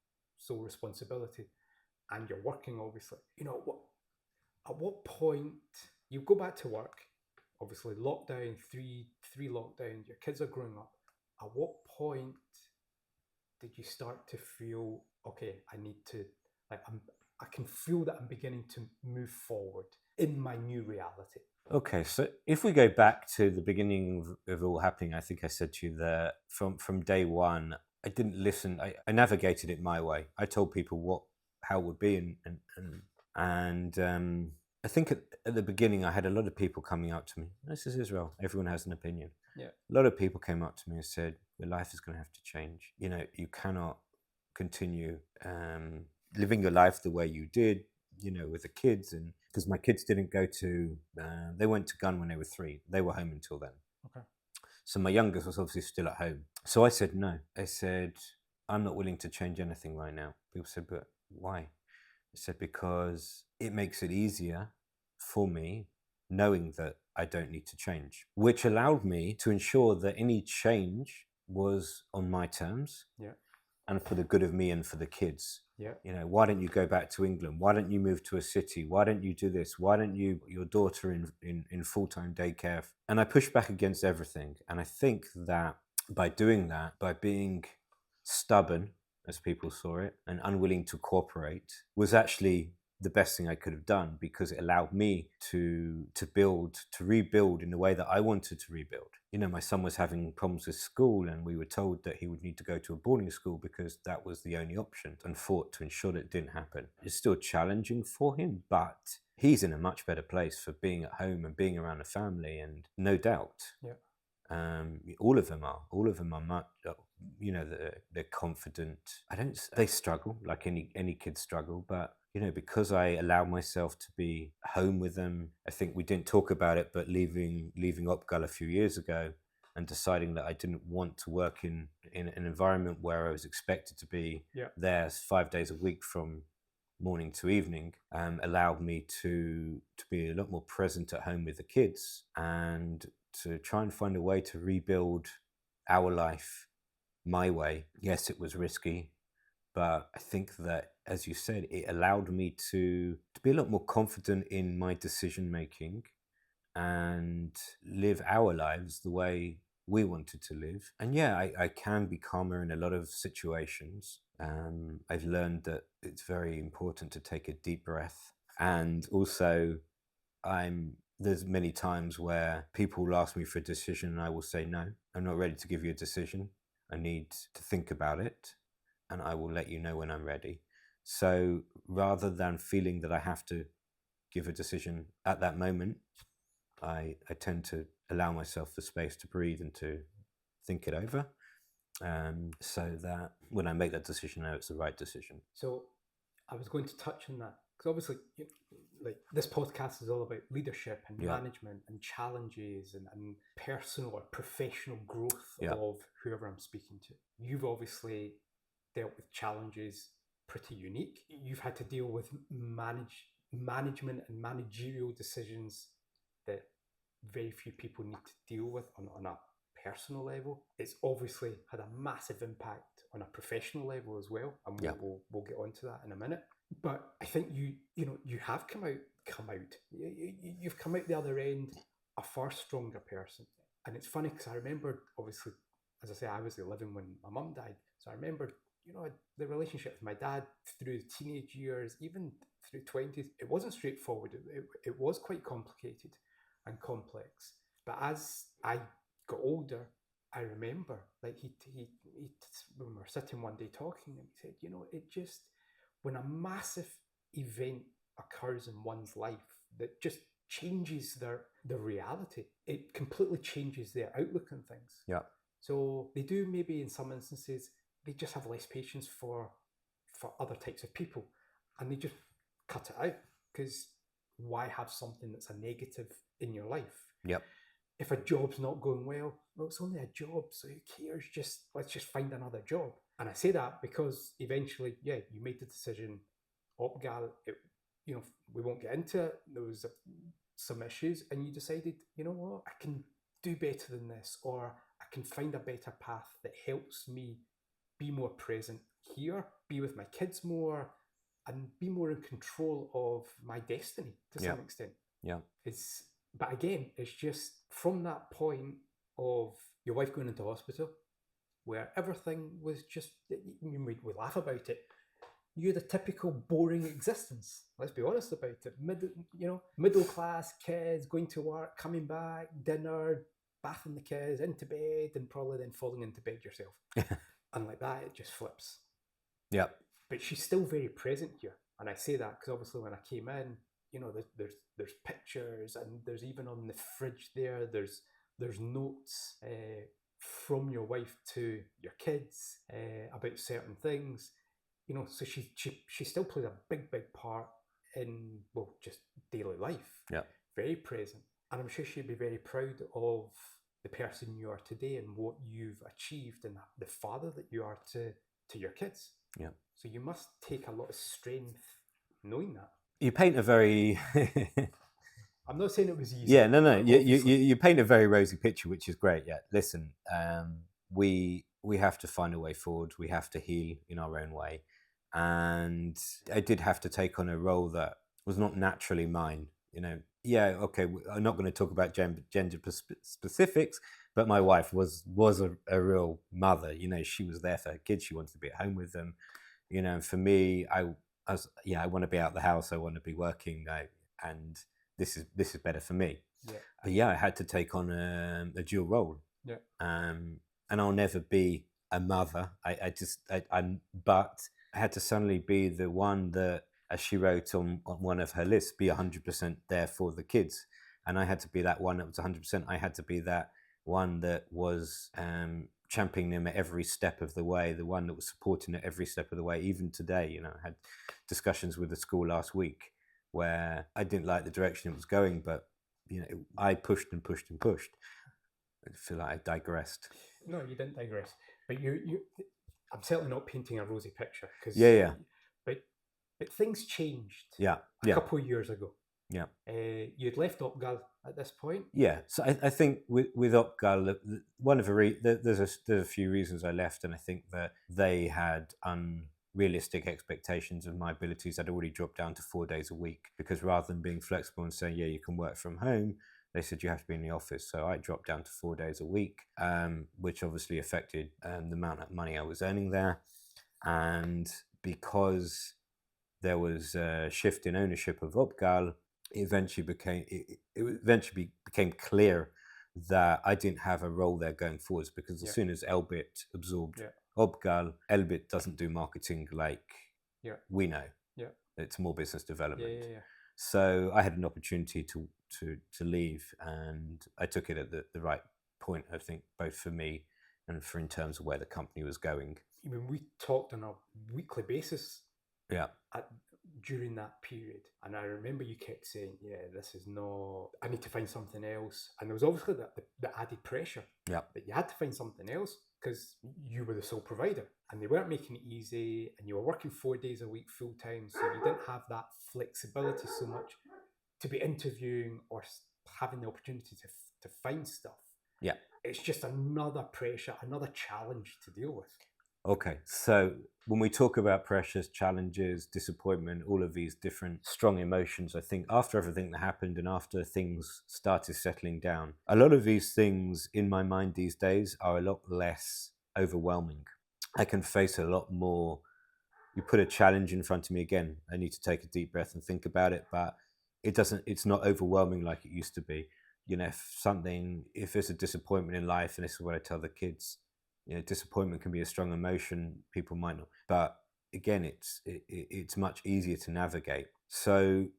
A: responsibility, and you're working obviously. At what point you go back to work? Obviously, lockdown, three lockdowns, your kids are growing up. At what point did you start to feel, okay, I need to, I can feel that I'm beginning to move forward in my new reality?
B: Okay, so if we go back to the beginning of it all happening, I think I said to you that from day one, I didn't listen. I navigated it my way. I told people how it would be, and I think at the beginning, I had a lot of people coming up to me. This is Israel. Everyone has an opinion.
A: Yeah.
B: A lot of people came up to me and said, your life is going to have to change. You cannot continue living your life the way you did, with the kids. And because my kids didn't go to, they went to Gun when they were 3. They were home until then.
A: Okay.
B: So my youngest was obviously still at home. So I said no. I said, I'm not willing to change anything right now. People said, but why? I said, because it makes it easier for me knowing that I don't need to change, which allowed me to ensure that any change was on my terms.
A: Yeah.
B: And for the good of me and for the kids.
A: Yeah.
B: You know, why don't you go back to England? Why don't you move to a city? Why don't you do this? Why don't you put your daughter in full-time daycare? And I pushed back against everything. And I think that by doing that, by being stubborn, as people saw it, and unwilling to cooperate, was actually the best thing I could have done, because it allowed me to rebuild in the way that I wanted to rebuild. You know, my son was having problems with school, and we were told that he would need to go to a boarding school because that was the only option, and fought to ensure that it didn't happen. It's still challenging for him, but he's in a much better place for being at home and being around a family, and no doubt.
A: Yeah.
B: All of them are much, you know, they're confident. They struggle like any kids struggle, but you know, because I allowed myself to be home with them. I think we didn't talk about it, but leaving Opgal a few years ago and deciding that I didn't want to work in an environment where I was expected to be there 5 days a week from morning to evening, allowed me to be a lot more present at home with the kids, and to try and find a way to rebuild our life my way. Yes, it was risky, but I think that, as you said, it allowed me to be a lot more confident in my decision making and live our lives the way we wanted to live. And yeah, I can be calmer in a lot of situations. I've learned that it's very important to take a deep breath. And also, there's many times where people will ask me for a decision and I will say, no, I'm not ready to give you a decision. I need to think about it, and I will let you know when I'm ready. So rather than feeling that I have to give a decision at that moment, I tend to allow myself the space to breathe and to think it over, so that when I make that decision, I know it's the right decision.
A: So I was going to touch on that, because obviously, like, this podcast is all about leadership and management and challenges and personal or professional growth of whoever I'm speaking to. You've obviously dealt with challenges pretty unique. You've had to deal with management and managerial decisions that very few people need to deal with on a personal level. It's obviously had a massive impact on a professional level as well, and we'll get onto that in a minute. But I think you have come out. You've come out the other end a far stronger person. And it's funny because I remember, obviously, as I say, I was 11 when my mum died, so I remember, the relationship with my dad through the teenage years, even through 20s. It wasn't straightforward. It was quite complicated and complex. But as I got older, I remember, like, he when we were sitting one day talking, and he said, it just, when a massive event occurs in one's life that just changes their reality, it completely changes their outlook on things.
B: Yeah.
A: So they do, maybe in some instances, they just have less patience for other types of people, and they just cut it out, because why have something that's a negative in your life?
B: Yep.
A: If a job's not going well, it's only a job, so who cares? Let's just find another job. And I say that because eventually, you made the decision. Opgal, we won't get into it. There was some issues, and you decided, you know what, I can do better than this, or I can find a better path that helps me be more present here, be with my kids more, and be more in control of my destiny to some extent.
B: Yeah.
A: But again, it's just from that point of your wife going into hospital, where everything was just, we laugh about it. You had a typical boring existence. Let's be honest about it. Middle class kids, going to work, coming back, dinner, bathing the kids, into bed, and probably then falling into bed yourself. And like that, it just flips.
B: Yeah.
A: But she's still very present here. And I say that because obviously when I came in, there's pictures, and there's even on the fridge there's notes from your wife to your kids about certain things. So she still plays a big part in, just daily life.
B: Yeah.
A: Very present. And I'm sure she'd be very proud of the person you are today and what you've achieved and the father that you are to your kids.
B: Yeah.
A: So you must take a lot of strength knowing that.
B: You paint a very
A: I'm not saying it was easy.
B: Yeah, no.
A: Obviously.
B: You paint a very rosy picture, which is great. Yeah, listen, we have to find a way forward. We have to heal in our own way, and I did have to take on a role that was not naturally mine. You know, yeah, okay. I'm not going to talk about gender specifics, but my wife was a real mother. You know, she was there for her kids. She wanted to be at home with them. You know, and for me, I want to be out of the house. I want to be working, and this is better for me.
A: Yeah.
B: But yeah, I had to take on a dual role.
A: Yeah.
B: And I'll never be a mother. But I had to suddenly be the one that, as she wrote on one of her lists, be 100% there for the kids. And I had to be that one that was 100%. I had to be that one that was championing them at every step of the way, the one that was supporting at every step of the way. Even today, you know, I had discussions with the school last week where I didn't like the direction it was going, but you know, I pushed and pushed and pushed. I feel like I digressed.
A: No, you didn't digress. But I'm certainly not painting a rosy picture because But things changed.
B: Yeah.
A: A couple of years ago.
B: Yeah.
A: You'd left Opgal at this point.
B: Yeah. So I think with Opgal, one of there's a few reasons I left, and I think that they had unrealistic expectations of my abilities. I'd already dropped down to 4 days a week because rather than being flexible and saying, yeah, you can work from home, they said you have to be in the office. So I dropped down to 4 days a week, which obviously affected the amount of money I was earning there. And because there was a shift in ownership of Opgal, it eventually became clear that I didn't have a role there going forwards, because as soon as Elbit absorbed Opgal, Elbit doesn't do marketing like we know.
A: Yeah.
B: It's more business development.
A: Yeah.
B: So I had an opportunity to leave, and I took it at the right point, I think, both for me and for in terms of where the company was going.
A: I mean, we talked on a weekly basis.
B: Yeah.
A: During that period, and I remember you kept saying, "Yeah, this is not. I need to find something else." And there was obviously the added pressure that you had to find something else because you were the sole provider, and they weren't making it easy, and you were working 4 days a week full time, so you didn't have that flexibility so much to be interviewing or having the opportunity to find stuff.
B: Yeah,
A: it's just another pressure, another challenge to deal with.
B: Okay, so when we talk about pressures, challenges, disappointment, all of these different strong emotions, I think after everything that happened and after things started settling down, a lot of these things in my mind these days are a lot less overwhelming. I can face a lot more. You put a challenge in front of me again, I need to take a deep breath and think about it, but it's not overwhelming like it used to be. You know, if there's a disappointment in life, and this is what I tell the kids, you know, disappointment can be a strong emotion. People might not, but again, it's much easier to navigate. So,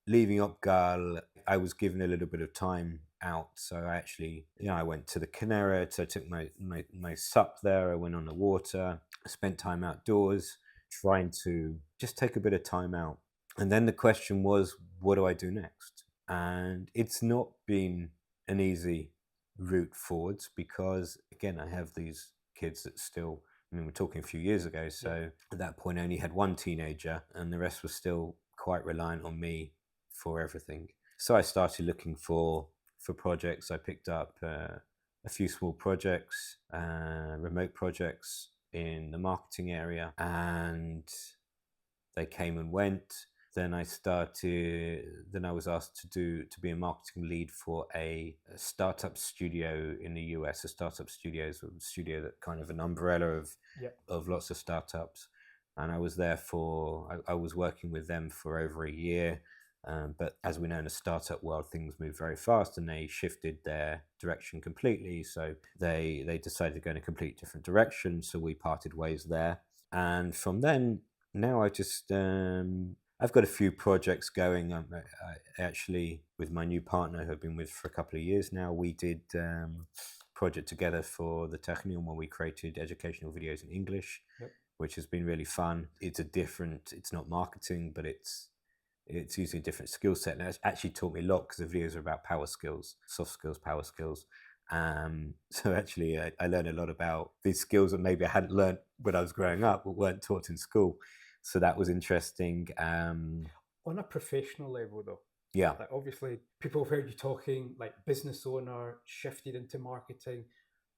B: leaving Opgal, I was given a little bit of time out. So I actually, I went to the Canaries. I took my sup there. I went on the water. I spent time outdoors, trying to just take a bit of time out. And then the question was, what do I do next? And it's not been an easy route forwards because, again, I have these kids that still, we're talking a few years ago, so at that point I only had one teenager and the rest was still quite reliant on me for everything. So I started looking for projects. I picked up a few small projects, remote projects in the marketing area, and they came and went. Then I was asked to be a marketing lead for a startup studio in the US. A startup studio is a studio that kind of an umbrella of lots of startups. And I was there I was working with them for over a year. But as we know, in the startup world, things move very fast, and they shifted their direction completely. So they decided to go in a completely different direction. So we parted ways there. And from then, now I just... I've got a few projects going. I actually, with my new partner who I've been with for a couple of years now, we did a project together for the Technion where we created educational videos in English, which has been really fun. It's not marketing, but it's using a different skill set. And it's actually taught me a lot because the videos are about power skills, soft skills, power skills. So actually, I learned a lot about these skills that maybe I hadn't learned when I was growing up, but weren't taught in school. So that was interesting.
A: On a professional level, though,
B: Yeah,
A: like obviously people have heard you talking like business owner, shifted into marketing,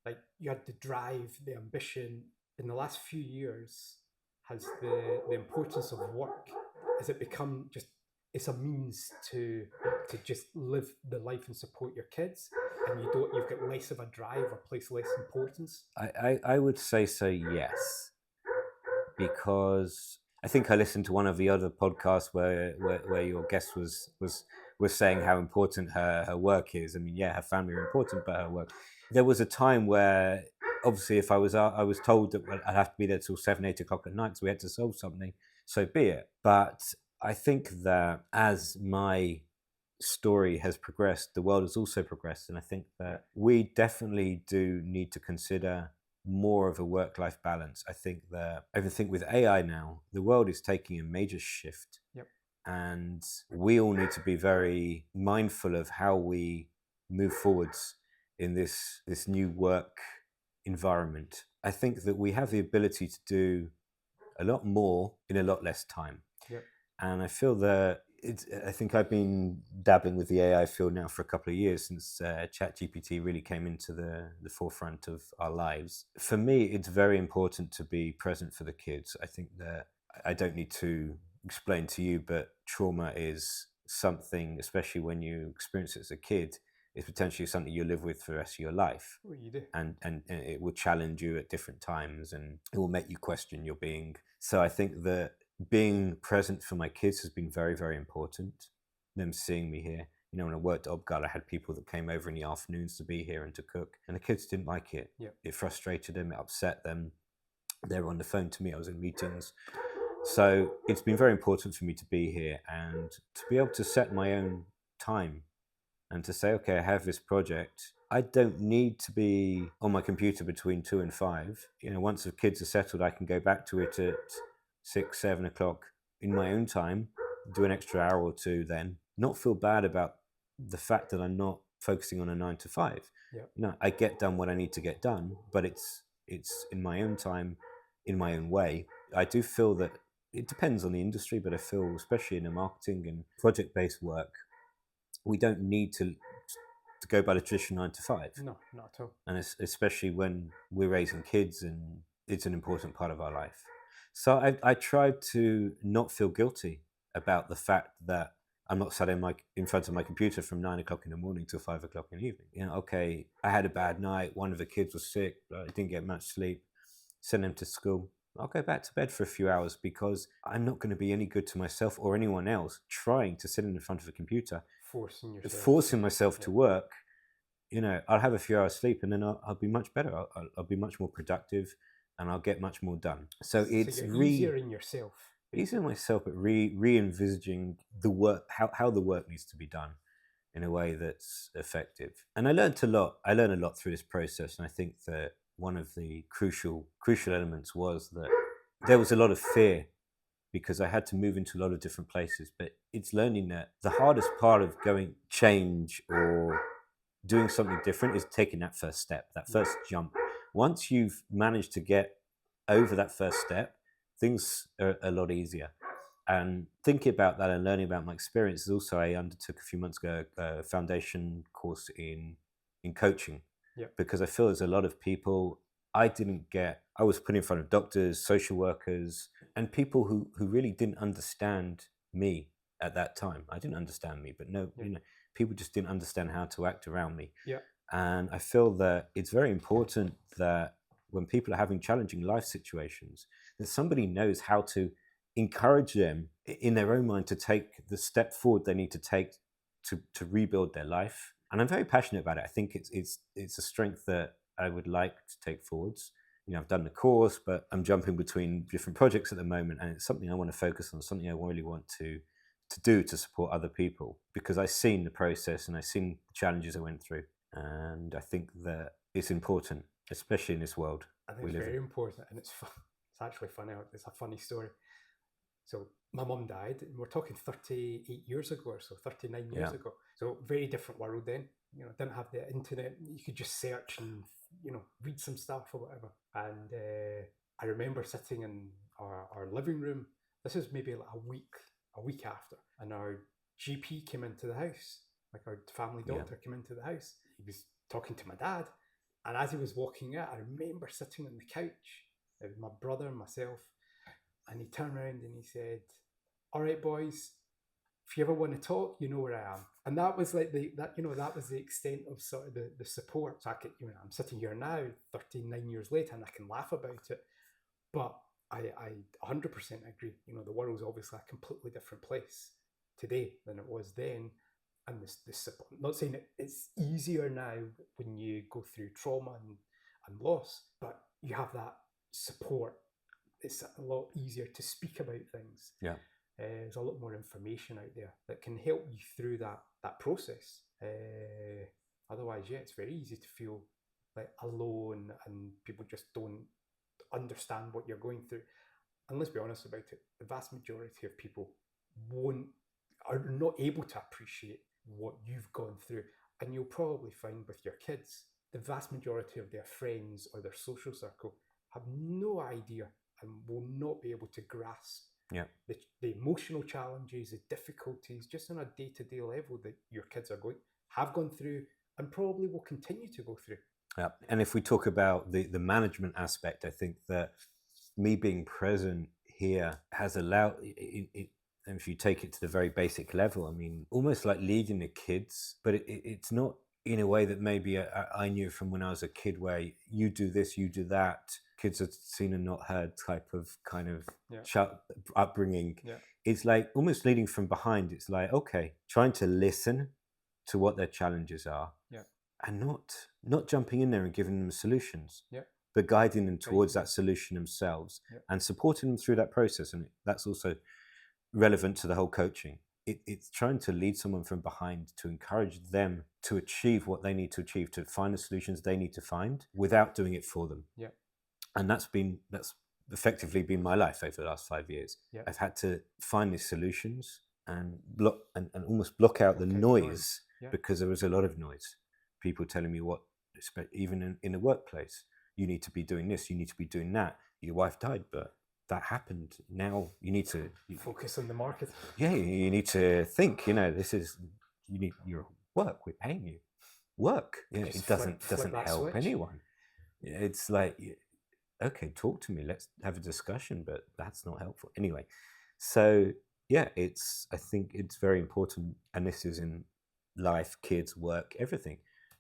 A: like you had the drive, the ambition. In the last few years, has the importance of work, has it become just, it's a means to just live the life and support your kids, and you've got less of a drive or place less importance?
B: I would say so, yes, because I think I listened to one of the other podcasts where your guest was saying how important her work is. I mean, yeah, her family are important, but her work. There was a time where obviously if I was told that I'd have to be there till 7, 8 o'clock at night, so we had to solve something, so be it. But I think that as my story has progressed, the world has also progressed, and I think that we definitely do need to consider more of a work-life balance. I think with AI now, the world is taking a major shift.
A: Yep.
B: And we all need to be very mindful of how we move forwards in this new work environment. I think that we have the ability to do a lot more in a lot less time.
A: Yep.
B: And I feel that I think I've been dabbling with the AI field now for a couple of years since ChatGPT really came into the forefront of our lives. For me, it's very important to be present for the kids. I think that I don't need to explain to you, but trauma is something, especially when you experience it as a kid, is potentially something you live with for the rest of your life.
A: What you do.
B: And it will challenge you at different times, and it will make you question your being. So I think that being present for my kids has been very, very important. Them seeing me here. You know, when I worked at Opgal, I had people that came over in the afternoons to be here and to cook, and the kids didn't like it.
A: Yep.
B: It frustrated them, it upset them. They were on the phone to me, I was in meetings. So it's been very important for me to be here and to be able to set my own time and to say, okay, I have this project. I don't need to be on my computer between 2 and 5. You know, once the kids are settled, I can go back to it at 6, 7 o'clock in my own time, do an extra hour or two, then not feel bad about the fact that I'm not focusing on a 9 to 5.
A: Yep.
B: No, I get done what I need to get done, but it's in my own time, in my own way. I do feel that it depends on the industry, but I feel, especially in the marketing and project-based work, we don't need to go by the traditional 9 to 5.
A: No, not at all.
B: And especially when we're raising kids and it's an important part of our life. So I tried to not feel guilty about the fact that I'm not sat in front of my computer from 9 o'clock in the morning till 5 o'clock in the evening. You know, okay, I had a bad night. One of the kids was sick. I didn't get much sleep. Send them to school. I'll go back to bed for a few hours because I'm not going to be any good to myself or anyone else trying to sit in front of a computer, forcing myself to work. You know, I'll have a few hours sleep and then I'll be much better. I'll be much more productive and I'll get much more done. So it's
A: easier in yourself.
B: Easier in myself, but re-envisaging the work, how the work needs to be done in a way that's effective. And I learned a lot. I learned a lot through this process. And I think that one of the crucial elements was that there was a lot of fear because I had to move into a lot of different places. But it's learning that the hardest part of going change or doing something different is taking that first step, that first jump. Once you've managed to get over that first step, things are a lot easier. And thinking about that and learning about my experiences, also I undertook a few months ago a foundation course in coaching.
A: Yep.
B: Because I feel there's a lot of people I was put in front of doctors, social workers, and people who really didn't understand me at that time. I didn't understand me, but people just didn't understand how to act around me.
A: Yeah.
B: And I feel that it's very important that when people are having challenging life situations, that somebody knows how to encourage them in their own mind to take the step forward they need to take to rebuild their life. And I'm very passionate about it. I think it's a strength that I would like to take forwards. You know, I've done the course, but I'm jumping between different projects at the moment, and it's something I want to focus on, something I really want to do to support other people, because I've seen the process and I've seen the challenges I went through, and I think that it's important, especially in this world
A: I think it's very important, and it's fun. It's actually funny. It's a funny story. So my mum died, and we're talking 38 years ago or so, 39 years
B: Yeah.
A: ago. So very different world then. Didn't have the internet. You could just search and read some stuff or whatever. And I remember sitting in our living room. This is maybe like a week after, and our GP came into the house. Like our family doctor came into the house. He was talking to my dad, and as he was walking out, I remember sitting on the couch. It was my brother and myself, and he turned around and he said, "All right, boys, if you ever want to talk, you know where I am." And that was like that was the extent of sort of the support. So I could, I'm sitting here now, 39 years later, and I can laugh about it. But I 100% agree. The world's obviously a completely different place today than it was then. And this support, I'm not saying it's easier now when you go through trauma and loss, but you have that support. It's a lot easier to speak about things.
B: Yeah.
A: There's a lot more information out there that can help you through that process. Otherwise, it's very easy to feel like alone, and people just don't understand what you're going through. And let's be honest about it, the vast majority of people are not able to appreciate what you've gone through. And you'll probably find with your kids, the vast majority of their friends or their social circle have no idea and will not be able to grasp the emotional challenges, the difficulties, just on a day-to-day level that your kids have gone through and probably will continue to go through.
B: Yeah. And if we talk about the management aspect, I think that me being present here has allowed it. And if you take it to the very basic level, I mean, almost like leading the kids, but it's not in a way that maybe I knew from when I was a kid, where you do this, you do that. Kids are seen and not heard type of kind of upbringing.
A: Yeah.
B: It's like almost leading from behind. It's like, okay, trying to listen to what their challenges are, and not jumping in there and giving them solutions, but guiding them towards that solution themselves and supporting them through that process. And that's also relevant to the whole coaching. It's trying to lead someone from behind to encourage them to achieve what they need to achieve, to find the solutions they need to find without doing it for them.
A: Yeah.
B: And that's effectively been my life over the last 5 years.
A: Yeah.
B: I've had to find these solutions and almost block out the noise because there was a lot of noise. People telling me what, even in the workplace, you need to be doing this, you need to be doing that. Your wife died, but that happened. Now you need to
A: focus on the market.
B: Yeah, you need to think. You need your work. We're paying you. Work. It doesn't help
A: switch.
B: Anyone. It's like, okay, talk to me. Let's have a discussion. But that's not helpful anyway. So I think it's very important, and this is in life, kids, work, everything.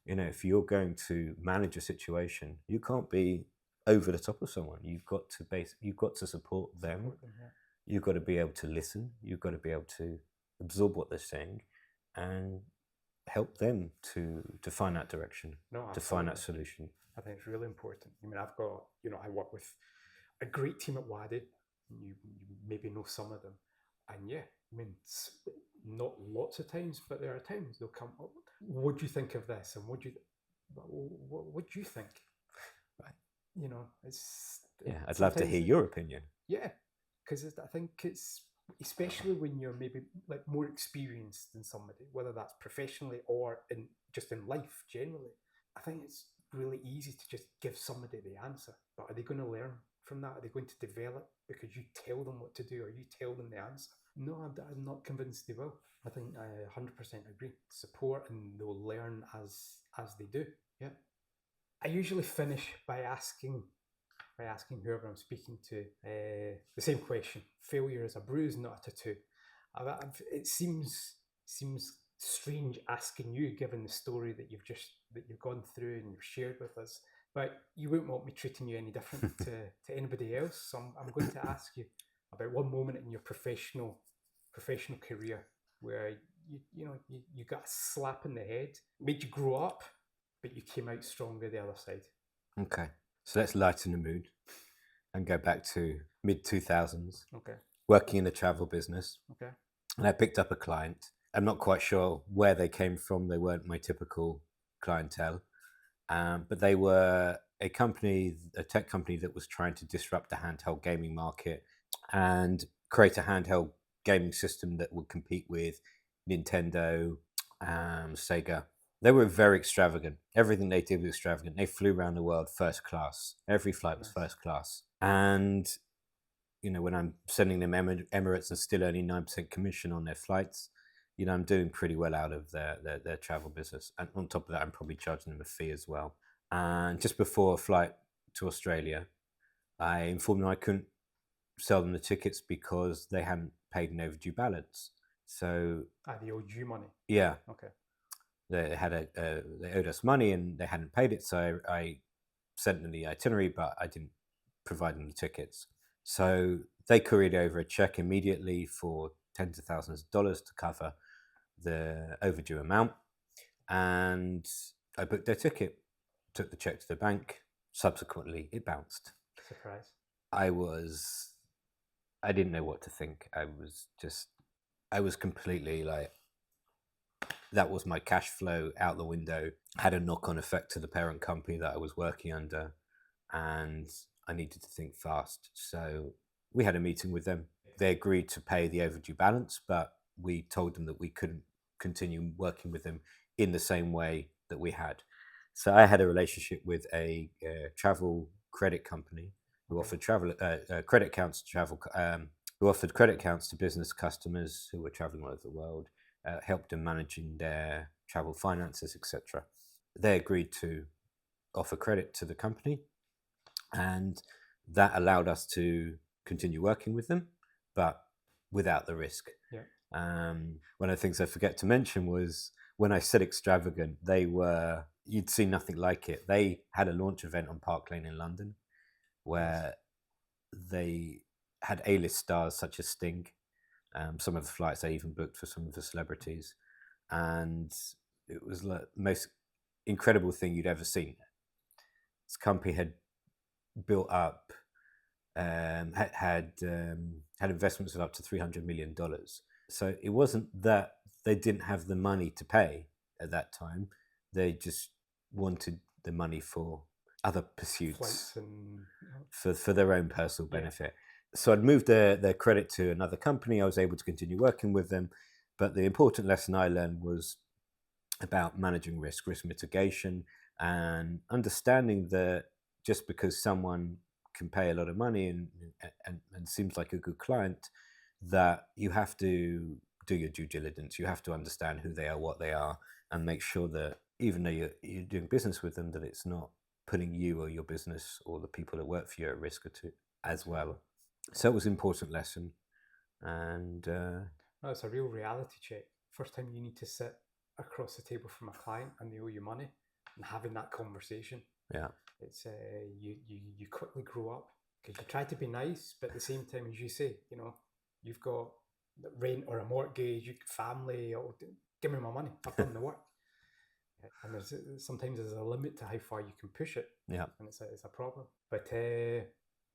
B: If you're going to manage a situation, you can't be over the top of someone. You've got to support them. You've got to be able to listen. You've got to be able to absorb what they're saying and help them to find that direction, to find that solution.
A: I think it's really important. I mean, I've got, I work with a great team at Wadi. You maybe know some of them. And not lots of times, but there are times they'll come up. What do you think of this? And what do you think?
B: I'd love to hear your opinion.
A: Yeah, because I think it's, especially when you're maybe like more experienced than somebody, whether that's professionally or just in life generally. I think it's really easy to just give somebody the answer, but are they going to learn from that? Are they going to develop because you tell them what to do or you tell them the answer? No, I'm not convinced they will. I think I 100% agree. Support, and they'll learn as they do. Yeah. I usually finish by asking whoever I'm speaking to the same question. Failure is a bruise, not a tattoo. It seems strange asking you, given the story that you've gone through and you've shared with us. But you wouldn't want me treating you any different to anybody else. So I'm going to ask you about one moment in your professional career where you got a slap in the head, made you grow up, but you came out stronger the other side.
B: Okay, so let's lighten the mood and go back to mid-2000s.
A: Okay.
B: Working in the travel business.
A: Okay.
B: And I picked up a client. I'm not quite sure where they came from. They weren't my typical clientele, but they were a tech company that was trying to disrupt the handheld gaming market. And create a handheld gaming system that would compete with Nintendo, Sega. They were very extravagant. Everything they did was extravagant. They flew around the world first class. Every flight was first class. And, when I'm sending them Emirates and still earning 9% commission on their flights, I'm doing pretty well out of their travel business. And on top of that, I'm probably charging them a fee as well. And just before a flight to Australia, I informed them I couldn't sell them the tickets because they hadn't paid an overdue balance. So
A: they owed you money.
B: Yeah.
A: Okay.
B: They owed us money and they hadn't paid it. So I sent them the itinerary, but I didn't provide them the tickets. So they couriered over a check immediately for tens of thousands of dollars to cover the overdue amount. And I booked their ticket, took the check to the bank. Subsequently, it bounced.
A: Surprise.
B: I didn't know what to think. I was completely like, that was my cash flow out the window. Had a knock-on effect to the parent company that I was working under, and I needed to think fast. So we had a meeting with them. They agreed to pay the overdue balance, but we told them that we couldn't continue working with them in the same way that we had. So I had a relationship with a travel credit company who offered credit accounts to travel, who offered credit accounts to business customers who were traveling all over the world, helped them managing their travel finances, etc. They agreed to offer credit to the company, and that allowed us to continue working with them, but without the risk.
A: Yeah.
B: One of the things I forget to mention was when I said extravagant, you'd see nothing like it. They had a launch event on Park Lane in London where they had A-list stars such as Sting. Some of the flights I even booked for some of the celebrities. And it was the most incredible thing you'd ever seen. This company had built up, had investments of up to $300 million. So it wasn't that they didn't have the money to pay at that time. They just wanted the money for other pursuits, for their own personal benefit. Yeah. So I'd moved their credit to another company. I was able to continue working with them. But the important lesson I learned was about managing risk mitigation, and understanding that just because someone can pay a lot of money and seems like a good client, that you have to do your due diligence. You have to understand who they are, what they are, and make sure that even though you're doing business with them, that it's not putting you or your business or the people that work for you at risk as well. So it was an important lesson. And
A: it's a real reality check. First time you need to sit across the table from a client and they owe you money, and having that conversation.
B: Yeah.
A: It's you quickly grow up because you try to be nice, but at the same time, as you say, you've got rent or a mortgage, family. Give me my money. I've done the work. And sometimes there's a limit to how far you can push it.
B: Yeah.
A: And it's a problem. But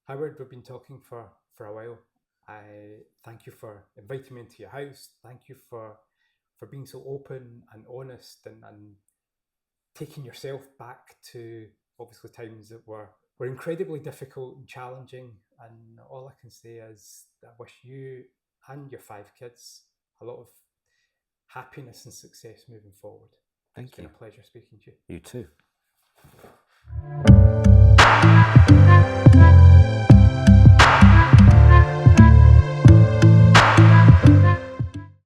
A: Howard, we've been talking for a while. I thank you for inviting me into your house. Thank you for being so open and honest and taking yourself back to obviously times that were incredibly difficult and challenging. And all I can say is I wish you and your 5 kids a lot of happiness and success moving forward.
B: Thank you.
A: It's been a pleasure speaking to you.
B: You too.